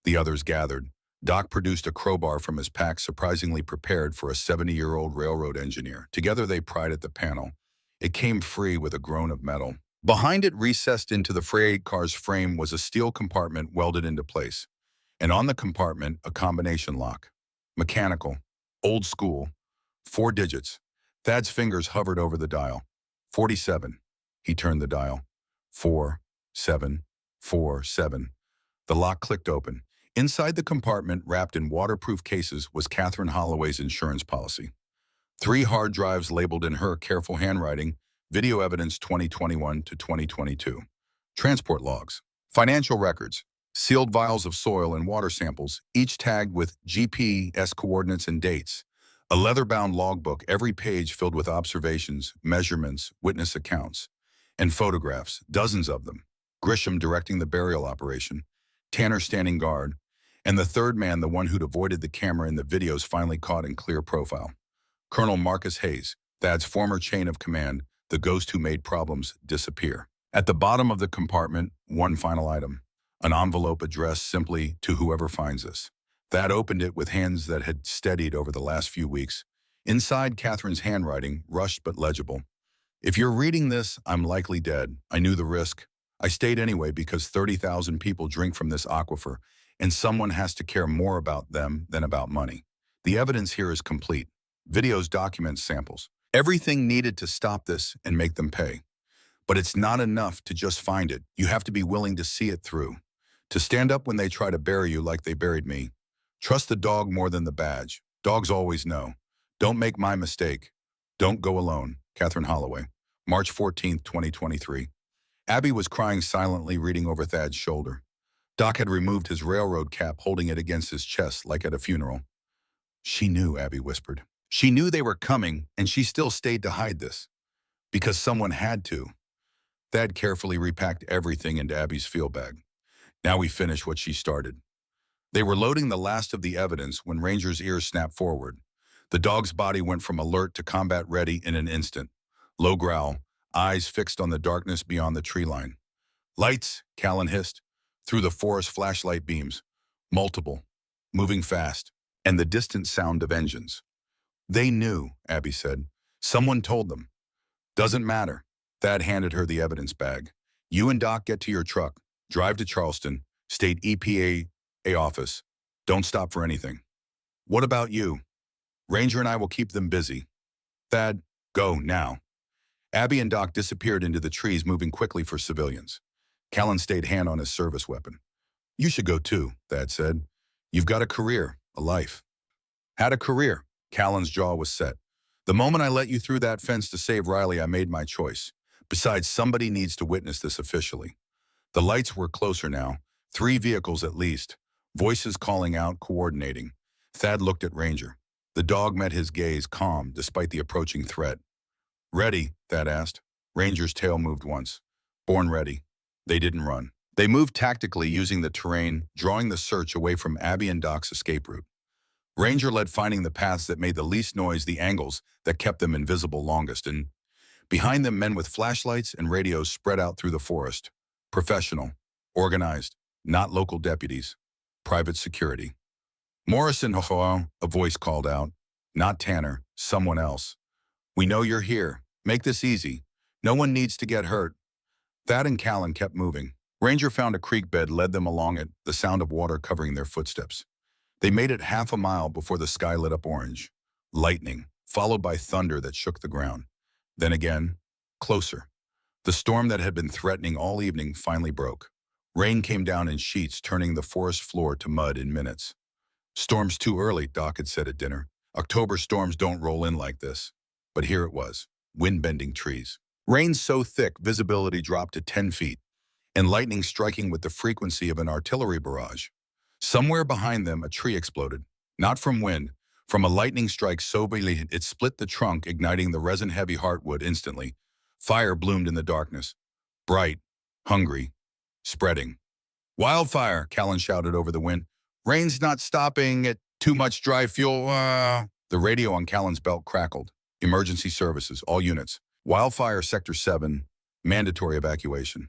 The others gathered. Doc produced a crowbar from his pack, surprisingly prepared for a 70-year-old railroad engineer. Together they pried at the panel. It came free with a groan of metal. Behind it, recessed into the freight car's frame, was a steel compartment welded into place. And on the compartment, a combination lock. Mechanical. Old school. 4 digits. Thad's fingers hovered over the dial. 47. He turned the dial. 4, 7, 4, 7. The lock clicked open. Inside the compartment, wrapped in waterproof cases, was Catherine Holloway's insurance policy. 3 hard drives labeled in her careful handwriting, video evidence 2021 to 2022. Transport logs, financial records, sealed vials of soil and water samples, each tagged with GPS coordinates and dates. A leather-bound logbook, every page filled with observations, measurements, witness accounts, and photographs, dozens of them. Grisham directing the burial operation, Tanner standing guard, and the third man, the one who'd avoided the camera in the videos, finally caught in clear profile. Colonel Marcus Hayes, Thad's former chain of command, the ghost who made problems disappear. At the bottom of the compartment, one final item, an envelope addressed simply to whoever finds us. Thad opened it with hands that had steadied over the last few weeks. Inside, Catherine's handwriting, rushed but legible. If you're reading this, I'm likely dead. I knew the risk. I stayed anyway because 30,000 people drink from this aquifer, and someone has to care more about them than about money. The evidence here is complete. Videos document samples. Everything needed to stop this and make them pay. But it's not enough to just find it. You have to be willing to see it through. To stand up when they try to bury you like they buried me. Trust the dog more than the badge. Dogs always know. Don't make my mistake. Don't go alone. Catherine Holloway. March 14th, 2023. Abby was crying silently, reading over Thad's shoulder. Doc had removed his railroad cap, holding it against his chest like at a funeral. She knew, Abby whispered. She knew they were coming, and she still stayed to hide this. Because someone had to. Thad carefully repacked everything into Abby's field bag. Now we finish what she started. They were loading the last of the evidence when Ranger's ears snapped forward. The dog's body went from alert to combat ready in an instant. Low growl, eyes fixed on the darkness beyond the tree line. Lights, Callan hissed, through the forest flashlight beams. Multiple, moving fast, and the distant sound of engines. They knew, Abby said. Someone told them. Doesn't matter. Thad handed her the evidence bag. You and Doc get to your truck, drive to Charleston, state EPA office. Don't stop for anything. What about you? Ranger and I will keep them busy. Thad, go now. Abby and Doc disappeared into the trees, moving quickly for civilians. Callan stayed hand on his service weapon. You should go too, Thad said. You've got a career, a life. Had a career. Callan's jaw was set. The moment I let you through that fence to save Riley, I made my choice. Besides, somebody needs to witness this officially. The lights were closer now, 3 vehicles at least, voices calling out, coordinating. Thad looked at Ranger. The dog met his gaze, calm despite the approaching threat. Ready? Thad asked. Ranger's tail moved once. Born ready. They didn't run. They moved tactically, using the terrain, drawing the search away from Abby and Doc's escape route. Ranger led, finding the paths that made the least noise, the angles that kept them invisible longest, and behind them men with flashlights and radios spread out through the forest. Professional, organized, not local deputies. Private security. Morrison, a voice called out. Not Tanner, someone else. We know you're here. Make this easy. No one needs to get hurt. Thad and Callan kept moving. Ranger found a creek bed, led them along it, the sound of water covering their footsteps. They made it half a mile before the sky lit up orange. Lightning, followed by thunder that shook the ground. Then again, closer. The storm that had been threatening all evening finally broke. Rain came down in sheets, turning the forest floor to mud in minutes. Storm's too early, Doc had said at dinner. October storms don't roll in like this. But here it was, wind-bending trees. Rain so thick, visibility dropped to 10 feet, and lightning striking with the frequency of an artillery barrage. Somewhere behind them, a tree exploded. Not from wind, from a lightning strike so violent it split the trunk, igniting the resin-heavy heartwood instantly. Fire bloomed in the darkness. Bright, hungry, spreading. Wildfire, Callan shouted over the wind. Rain's not stopping at too much dry fuel. The radio on Callan's belt crackled. Emergency services, all units. Wildfire Sector 7, mandatory evacuation.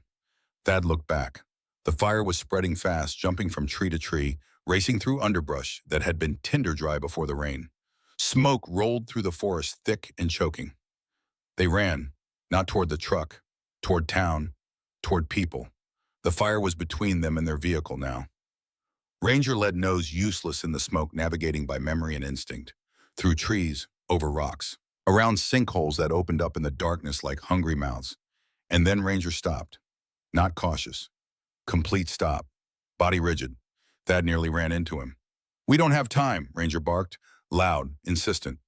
Thad looked back. The fire was spreading fast, jumping from tree to tree, racing through underbrush that had been tinder dry before the rain. Smoke rolled through the forest, thick and choking. They ran, not toward the truck, toward town, toward people. The fire was between them and their vehicle now. Ranger led nose useless in the smoke, navigating by memory and instinct, through trees, over rocks, around sinkholes that opened up in the darkness like hungry mouths. And then Ranger stopped, not cautious. Complete stop, body rigid. Thad nearly ran into him. We don't have time, Ranger barked, loud, insistent.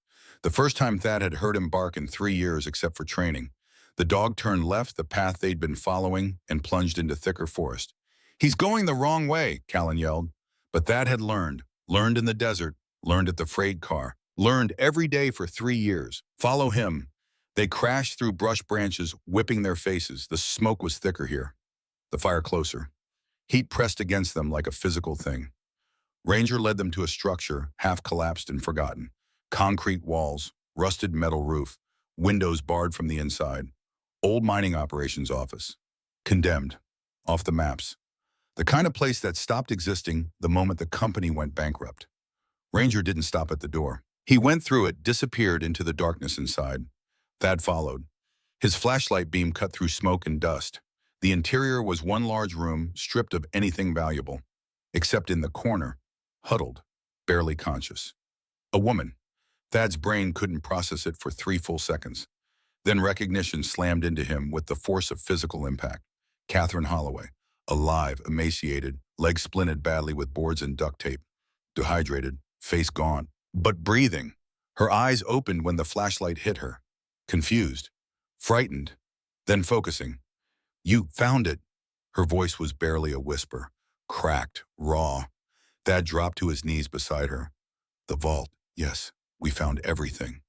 The first time Thad had heard him bark in 3 years except for training. The dog turned left, the path they'd been following, and plunged into thicker forest. He's going the wrong way, Callan yelled. But Thad had learned in the desert, learned at the freight car, learned every day for 3 years. Follow him. They crashed through brush branches, whipping their faces. The smoke was thicker here. The fire closer. Heat pressed against them like a physical thing. Ranger led them to a structure, half collapsed and forgotten. Concrete walls, rusted metal roof, windows barred from the inside. Old mining operations office. Condemned. Off the maps. The kind of place that stopped existing the moment the company went bankrupt. Ranger didn't stop at the door. He went through it, disappeared into the darkness inside. Thad followed. His flashlight beam cut through smoke and dust. The interior was one large room, stripped of anything valuable, except in the corner, huddled, barely conscious. A woman. Thad's brain couldn't process it for 3 full seconds. Then recognition slammed into him with the force of physical impact. Catherine Holloway, alive, emaciated, legs splinted badly with boards and duct tape, dehydrated, face gaunt, but breathing. Her eyes opened when the flashlight hit her. Confused, frightened, then focusing. "You found it." Her voice was barely a whisper, cracked, raw. Thad dropped to his knees beside her. "The vault, yes, we found everything."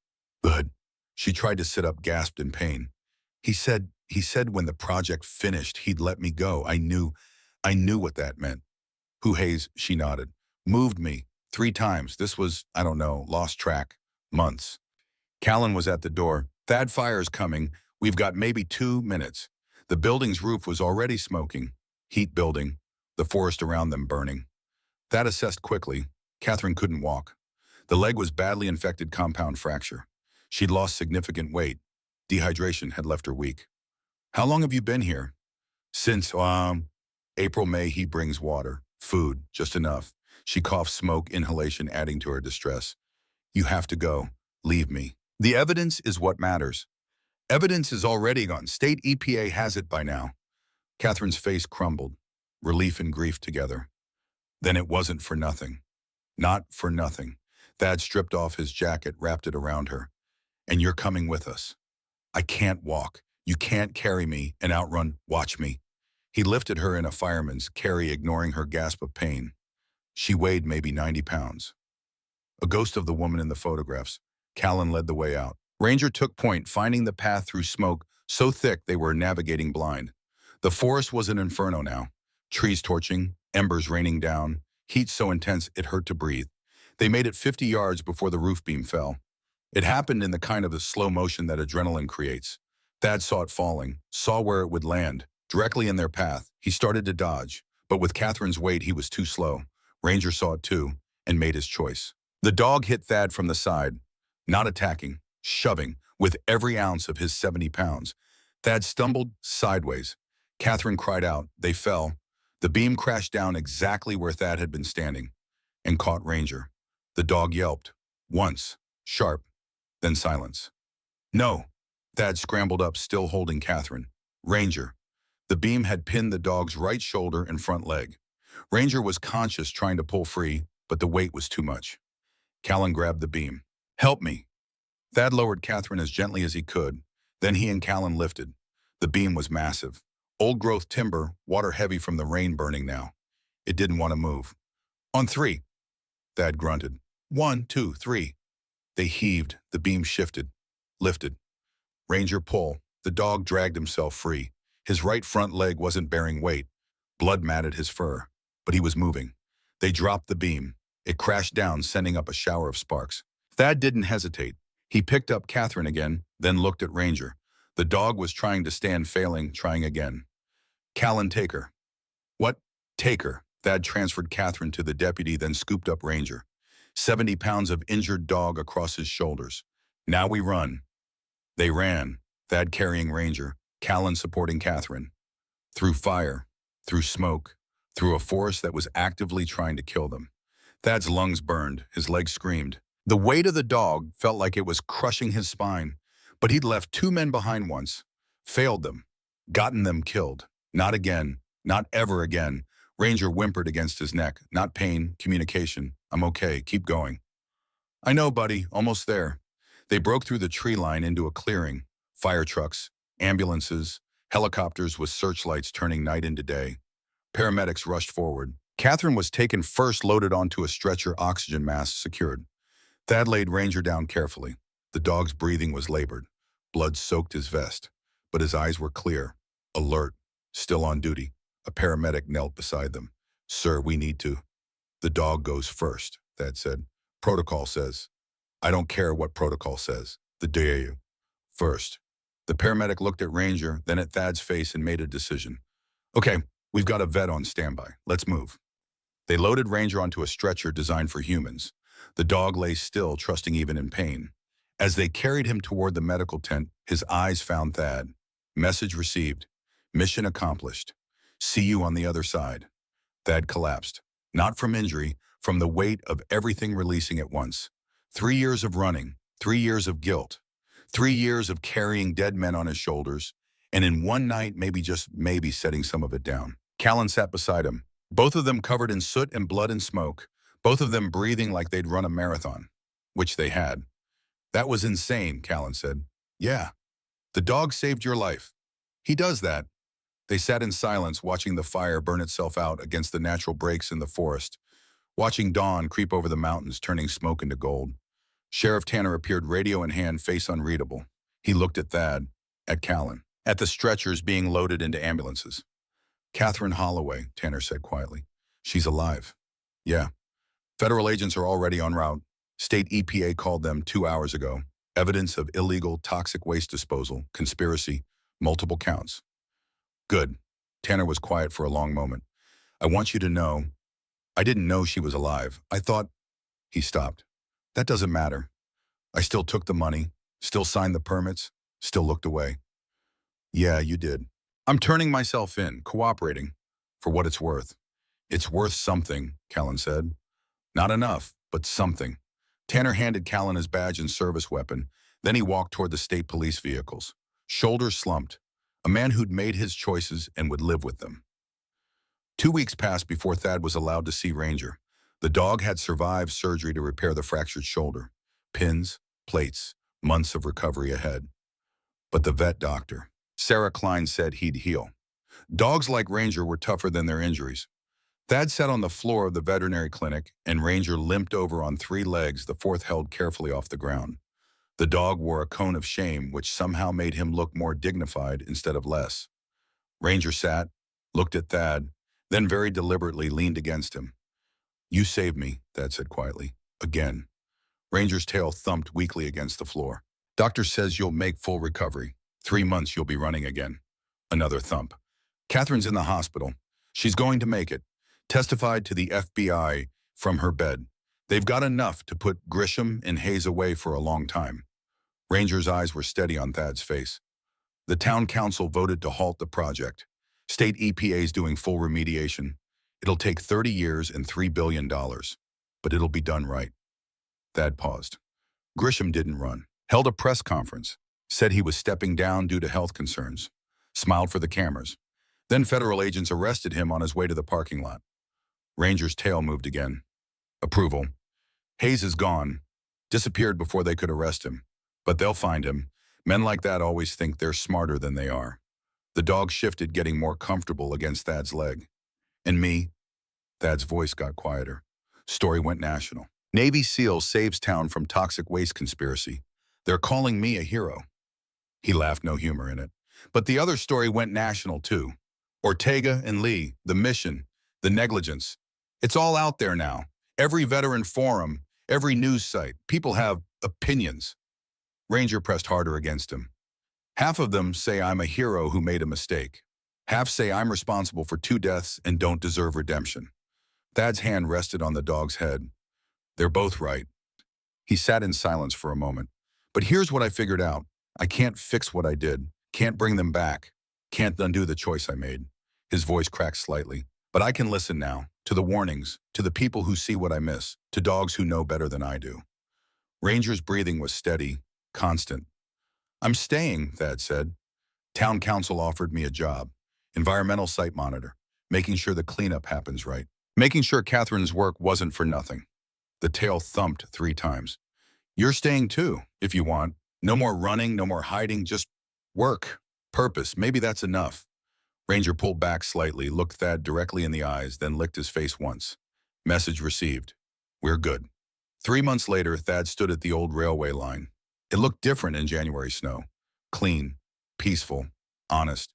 "Good." She tried to sit up, gasped in pain. He said when the project finished, he'd let me go. I knew what that meant." "Who, Hayes?" She nodded. "Moved me 3 times. This was, I don't know, lost track. Months." Callan was at the door. "Thad, fire's coming. We've got maybe 2 minutes." The building's roof was already smoking. Heat building. The forest around them burning. Thad assessed quickly. Catherine couldn't walk. The leg was badly infected, compound fracture. She'd lost significant weight. Dehydration had left her weak. "How long have you been here?" "Since, April, May." He brings water, food, just enough. She coughed, smoke inhalation adding to her distress. "You have to go. Leave me. The evidence is what matters." "Evidence is already gone. State EPA has it by now." Catherine's face crumbled, relief and grief together. Then it wasn't for nothing. Not for nothing. Thad stripped off his jacket, wrapped it around her. "And you're coming with us." "I can't walk. You can't carry me and outrun. Watch me." He lifted her in a fireman's carry, ignoring her gasp of pain. She weighed maybe 90 pounds. A ghost of the woman in the photographs. Callan led the way out. Ranger took point, finding the path through smoke so thick they were navigating blind. The forest was an inferno now. Trees torching, embers raining down, heat so intense it hurt to breathe. They made it 50 yards before the roof beam fell. It happened in the kind of the slow motion that adrenaline creates. Thad saw it falling, saw where it would land, directly in their path. He started to dodge, but with Catherine's weight, he was too slow. Ranger saw it too, and made his choice. The dog hit Thad from the side, not attacking, shoving, with every ounce of his 70 pounds. Thad stumbled sideways. Catherine cried out. They fell. The beam crashed down exactly where Thad had been standing, and caught Ranger. The dog yelped. Once, sharp, then silence. "No!" Thad scrambled up, still holding Catherine. "Ranger." The beam had pinned the dog's right shoulder and front leg. Ranger was conscious, trying to pull free, but the weight was too much. Callan grabbed the beam. "Help me." Thad lowered Catherine as gently as he could. Then he and Callan lifted. The beam was massive. Old-growth timber, water heavy from the rain burning now. It didn't want to move. "On 3. Thad grunted. 1, 2, 3. They heaved. The beam shifted, lifted. Ranger pull. The dog dragged himself free. His right front leg wasn't bearing weight. Blood matted his fur, but he was moving. They dropped the beam. It crashed down, sending up a shower of sparks. Thad didn't hesitate. He picked up Catherine again, then looked at Ranger. The dog was trying to stand, failing, trying again. "Callan, take her." "What? Take her?" Thad transferred Catherine to the deputy, then scooped up Ranger. 70 pounds of injured dog across his shoulders. "Now we run." They ran, Thad carrying Ranger, Callan supporting Catherine. Through fire, through smoke, through a forest that was actively trying to kill them. Thad's lungs burned, his legs screamed. The weight of the dog felt like it was crushing his spine, but he'd left 2 men behind once, failed them, gotten them killed. Not again, not ever again. Ranger whimpered against his neck. Not pain, communication. "I'm okay, keep going." "I know, buddy, almost there." They broke through the tree line into a clearing. Fire trucks, ambulances, helicopters with searchlights turning night into day. Paramedics rushed forward. Catherine was taken first, loaded onto a stretcher, oxygen mask secured. Thad laid Ranger down carefully. The dog's breathing was labored. Blood soaked his vest, but his eyes were clear, alert, still on duty. A paramedic knelt beside them. "Sir, we need to." "The dog goes first," Thad said. "Protocol says." "I don't care what protocol says. The dare you. First." The paramedic looked at Ranger, then at Thad's face, and made a decision. "Okay, we've got a vet on standby. Let's move." They loaded Ranger onto a stretcher designed for humans. The dog lay still, trusting even in pain. As they carried him toward the medical tent, his eyes found Thad. Message received. Mission accomplished. See you on the other side. Thad collapsed. Not from injury, from the weight of everything releasing at once. 3 years of running, 3 years of guilt, 3 years of carrying dead men on his shoulders, and in one night, maybe just maybe setting some of it down. Callan sat beside him, both of them covered in soot and blood and smoke, both of them breathing like they'd run a marathon, which they had. That was insane, Callan said. Yeah, the dog saved your life. He does that. They sat in silence, watching the fire burn itself out against the natural breaks in the forest, watching dawn creep over the mountains, turning smoke into gold. Sheriff Tanner appeared, radio in hand, face unreadable. He looked at Thad, at Callan, at the stretchers being loaded into ambulances. Catherine Holloway, Tanner said quietly. She's alive. Yeah. Federal agents are already en route. State EPA called them 2 hours ago. Evidence of illegal toxic waste disposal, conspiracy, multiple counts. Good. Tanner was quiet for a long moment. I want you to know, I didn't know she was alive. I thought, he stopped. That doesn't matter. I still took the money, still signed the permits, still looked away. Yeah, you did. I'm turning myself in, cooperating, for what it's worth. It's worth something, Callan said. Not enough, but something. Tanner handed Callan his badge and service weapon. Then he walked toward the state police vehicles. Shoulders slumped. A man who'd made his choices and would live with them. 2 weeks passed before Thad was allowed to see Ranger. The dog had survived surgery to repair the fractured shoulder. Pins, plates, months of recovery ahead. But the vet doctor, Sarah Klein, said he'd heal. Dogs like Ranger were tougher than their injuries. Thad sat on the floor of the veterinary clinic, and Ranger limped over on 3 legs, the fourth held carefully off the ground. The dog wore a cone of shame, which somehow made him look more dignified instead of less. Ranger sat, looked at Thad, then very deliberately leaned against him. You saved me, Thad said quietly. Again. Ranger's tail thumped weakly against the floor. Doctor says you'll make full recovery. 3 months you'll be running again. Another thump. Catherine's in the hospital. She's going to make it. Testified to the FBI from her bed. They've got enough to put Grisham and Hayes away for a long time. Ranger's eyes were steady on Thad's face. The town council voted to halt the project. State EPA's doing full remediation. It'll take 30 years and $3 billion, but it'll be done right. Thad paused. Grisham didn't run. Held a press conference. Said he was stepping down due to health concerns. Smiled for the cameras. Then federal agents arrested him on his way to the parking lot. Ranger's tail moved again. Approval. Hayes is gone. Disappeared before they could arrest him. But they'll find him. Men like that always think they're smarter than they are. The dog shifted, getting more comfortable against Thad's leg. And me? Thad's voice got quieter. Story went national. Navy SEAL saves town from toxic waste conspiracy. They're calling me a hero. He laughed, no humor in it. But the other story went national too. Ortega and Lee, the mission, the negligence. It's all out there now. Every veteran forum, every news site. People have opinions. Ranger pressed harder against him. Half of them say I'm a hero who made a mistake. Half say I'm responsible for 2 deaths and don't deserve redemption. Thad's hand rested on the dog's head. They're both right. He sat in silence for a moment. But here's what I figured out. I can't fix what I did. Can't bring them back. Can't undo the choice I made. His voice cracked slightly. But I can listen now, to the warnings, to the people who see what I miss, to dogs who know better than I do. Ranger's breathing was steady, constant. I'm staying, Thad said. Town council offered me a job. Environmental site monitor. Making sure the cleanup happens right. Making sure Catherine's work wasn't for nothing. The tail thumped 3 times. You're staying too, if you want. No more running, no more hiding, just work. Purpose, maybe that's enough. Ranger pulled back slightly, looked Thad directly in the eyes, then licked his face once. Message received. We're good. 3 months later, Thad stood at the old railway line. It looked different in January snow. Clean, peaceful, honest.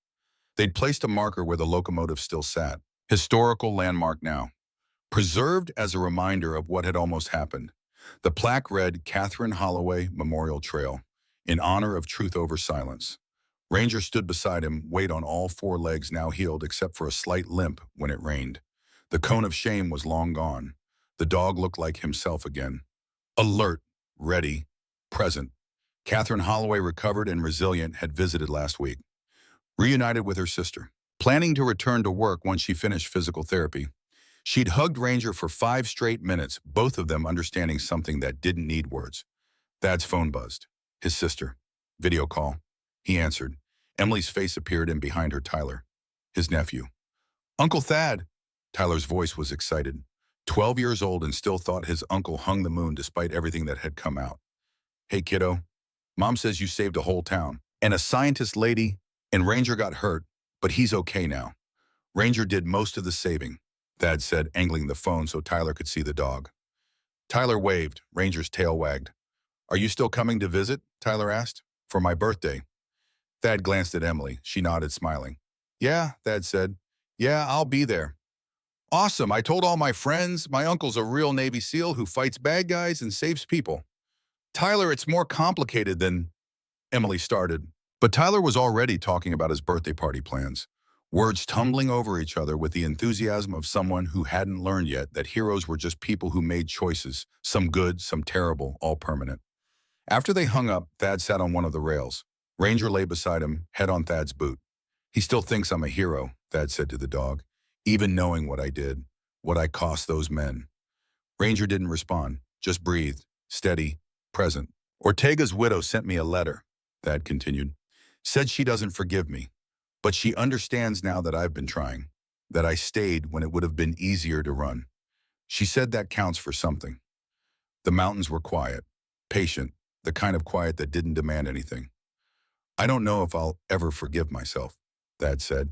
They'd placed a marker where the locomotive still sat. Historical landmark now. Preserved as a reminder of what had almost happened. The plaque read Catherine Holloway Memorial Trail, in honor of truth over silence. Ranger stood beside him, weight on all 4 legs now healed except for a slight limp when it rained. The cone of shame was long gone. The dog looked like himself again. Alert, ready, present. Catherine Holloway, recovered and resilient, had visited last week, reunited with her sister. Planning to return to work once she finished physical therapy, she'd hugged Ranger for 5 straight minutes, both of them understanding something that didn't need words. Thad's phone buzzed. His sister. Video call. He answered. Emily's face appeared, and behind her, Tyler, his nephew. Uncle Thad! Tyler's voice was excited. 12 years old and still thought his uncle hung the moon despite everything that had come out. Hey, kiddo. Mom says you saved a whole town. And a scientist lady, and Ranger got hurt, but he's okay now. Ranger did most of the saving, Thad said, angling the phone so Tyler could see the dog. Tyler waved. Ranger's tail wagged. Are you still coming to visit? Tyler asked. For my birthday. Thad glanced at Emily. She nodded, smiling. Yeah, Thad said. Yeah, I'll be there. Awesome. I told all my friends. My uncle's a real Navy SEAL who fights bad guys and saves people. Tyler, it's more complicated than... Emily started. But Tyler was already talking about his birthday party plans, words tumbling over each other with the enthusiasm of someone who hadn't learned yet that heroes were just people who made choices, some good, some terrible, all permanent. After they hung up, Thad sat on one of the rails. Ranger lay beside him, head on Thad's boot. He still thinks I'm a hero, Thad said to the dog, even knowing what I did, what I cost those men. Ranger didn't respond, just breathed, steady, present. Ortega's widow sent me a letter, Thad continued. Said she doesn't forgive me, but she understands now that I've been trying, that I stayed when it would have been easier to run. She said that counts for something. The mountains were quiet, patient, the kind of quiet that didn't demand anything. I don't know if I'll ever forgive myself, Thad said.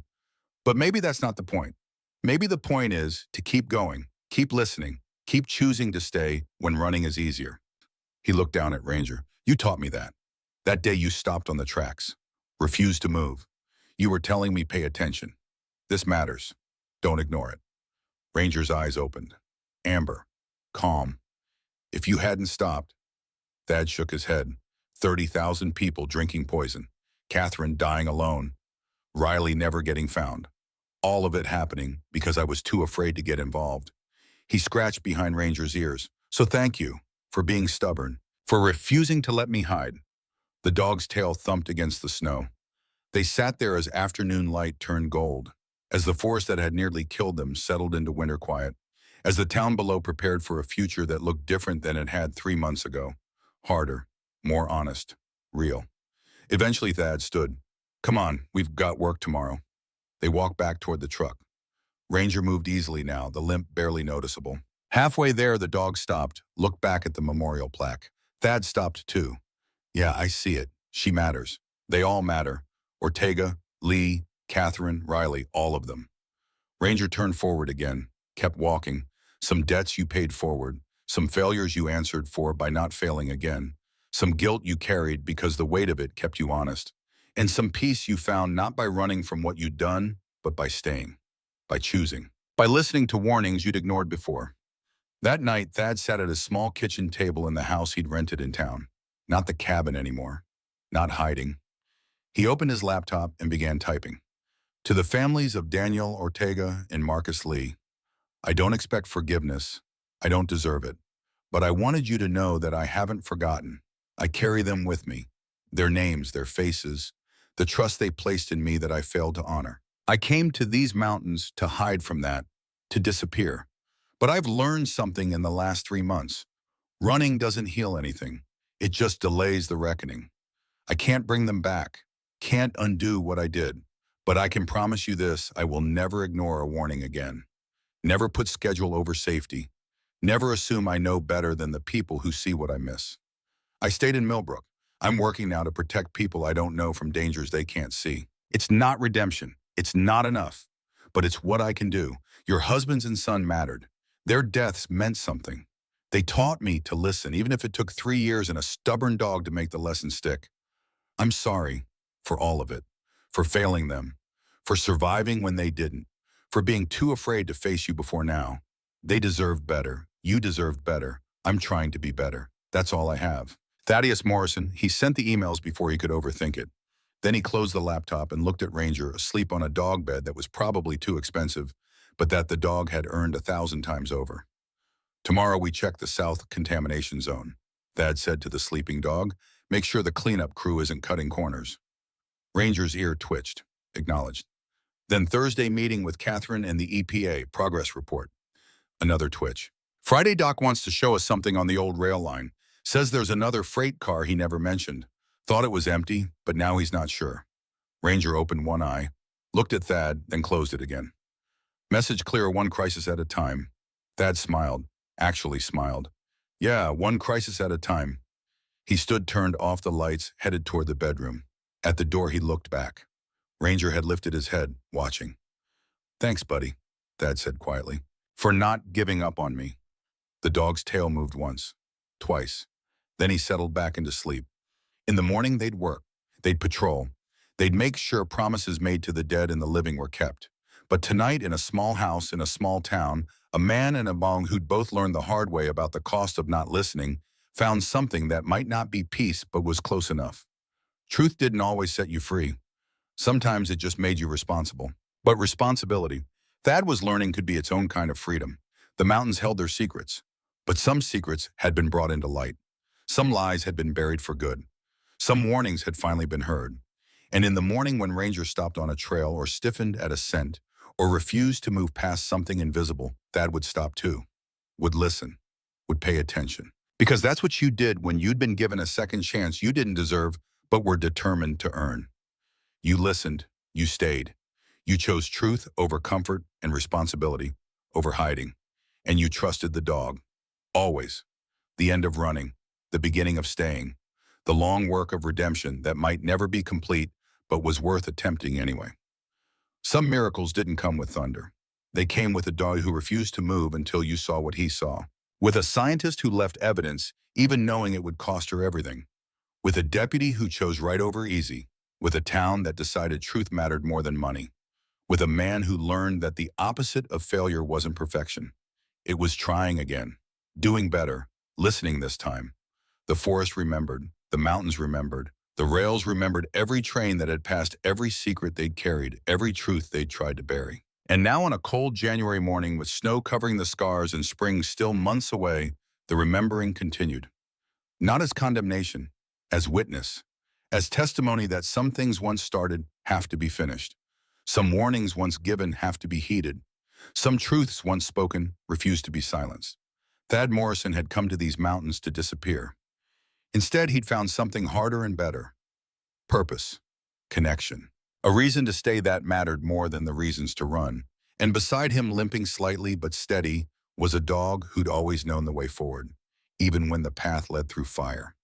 But maybe that's not the point. Maybe the point is to keep going, keep listening, keep choosing to stay when running is easier. He looked down at Ranger. You taught me that. That day you stopped on the tracks, refused to move. You were telling me pay attention. This matters. Don't ignore it. Ranger's eyes opened. Amber. Calm. If you hadn't stopped... Thad shook his head. 30,000 people drinking poison. Catherine dying alone. Riley never getting found. All of it happening because I was too afraid to get involved. He scratched behind Ranger's ears. So thank you for being stubborn, for refusing to let me hide. The dog's tail thumped against the snow. They sat there as afternoon light turned gold, as the forest that had nearly killed them settled into winter quiet, as the town below prepared for a future that looked different than it had 3 months ago. Harder, more honest, real. Eventually Thad stood. Come on, we've got work tomorrow. They walked back toward the truck. Ranger moved easily now, the limp barely noticeable. Halfway there, the dog stopped, looked back at the memorial plaque. Thad stopped too. Yeah, I see it. She matters. They all matter. Ortega, Lee, Catherine, Riley, all of them. Ranger turned forward again, kept walking. Some debts you paid forward, some failures you answered for by not failing again, some guilt you carried because the weight of it kept you honest, and some peace you found not by running from what you'd done, but by staying, by choosing, by listening to warnings you'd ignored before. That night, Thad sat at a small kitchen table in the house he'd rented in town. Not the cabin anymore. Not hiding. He opened his laptop and began typing. To the families of Daniel Ortega and Marcus Lee, I don't expect forgiveness. I don't deserve it. But I wanted you to know that I haven't forgotten. I carry them with me. Their names, their faces, the trust they placed in me that I failed to honor. I came to these mountains to hide from that, to disappear. But I've learned something in the last 3 months. Running doesn't heal anything. It just delays the reckoning. I can't bring them back, can't undo what I did. But I can promise you this, I will never ignore a warning again. Never put schedule over safety. Never assume I know better than the people who see what I miss. I stayed in Millbrook. I'm working now to protect people I don't know from dangers they can't see. It's not redemption. It's not enough. But it's what I can do. Your husbands and son mattered. Their deaths meant something. They taught me to listen, even if it took 3 years and a stubborn dog to make the lesson stick. I'm sorry for all of it, for failing them, for surviving when they didn't, for being too afraid to face you before now. They deserved better. You deserved better. I'm trying to be better. That's all I have. Thaddeus Morrison, he sent the emails before he could overthink it. Then he closed the laptop and looked at Ranger asleep on a dog bed that was probably too expensive, but that the dog had earned 1,000 times over. Tomorrow we check the south contamination zone, Thad said to the sleeping dog. Make sure the cleanup crew isn't cutting corners. Ranger's ear twitched. Acknowledged. Then Thursday meeting with Catherine and the EPA, progress report. Another twitch. Friday Doc wants to show us something on the old rail line. Says there's another freight car he never mentioned. Thought it was empty, but now he's not sure. Ranger opened one eye, looked at Thad, then closed it again. Message clear, one crisis at a time. Thad smiled, actually smiled. Yeah, one crisis at a time. He stood, turned off the lights, headed toward the bedroom. At the door, he looked back. Ranger had lifted his head, watching. Thanks, buddy, Thad said quietly, for not giving up on me. The dog's tail moved once, twice. Then he settled back into sleep. In the morning, they'd work. They'd patrol. They'd make sure promises made to the dead and the living were kept. But tonight, in a small house in a small town, a man and a bong who'd both learned the hard way about the cost of not listening found something that might not be peace but was close enough. Truth didn't always set you free. Sometimes it just made you responsible. But responsibility, Thad was learning, could be its own kind of freedom. The mountains held their secrets, but some secrets had been brought into light. Some lies had been buried for good. Some warnings had finally been heard. And in the morning when Ranger stopped on a trail or stiffened at a scent or refused to move past something invisible, Thad would stop too, would listen, would pay attention. Because that's what you did when you'd been given a second chance you didn't deserve but were determined to earn. You listened, you stayed. You chose truth over comfort and responsibility over hiding. And you trusted the dog. Always. The end of running, the beginning of staying, the long work of redemption that might never be complete but was worth attempting anyway. Some miracles didn't come with thunder. They came with a dog who refused to move until you saw what he saw. With a scientist who left evidence, even knowing it would cost her everything. With a deputy who chose right over easy. With a town that decided truth mattered more than money. With a man who learned that the opposite of failure wasn't perfection. It was trying again, doing better, listening this time. The forest remembered, the mountains remembered, the rails remembered every train that had passed, every secret they'd carried, every truth they'd tried to bury. And now on a cold January morning with snow covering the scars and spring still months away, the remembering continued. Not as condemnation, as witness, as testimony that some things once started have to be finished. Some warnings once given have to be heeded. Some truths once spoken refuse to be silenced. Thad Morrison had come to these mountains to disappear. Instead, he'd found something harder and better. Purpose. Connection. A reason to stay that mattered more than the reasons to run. And beside him, limping slightly but steady, was a dog who'd always known the way forward, even when the path led through fire.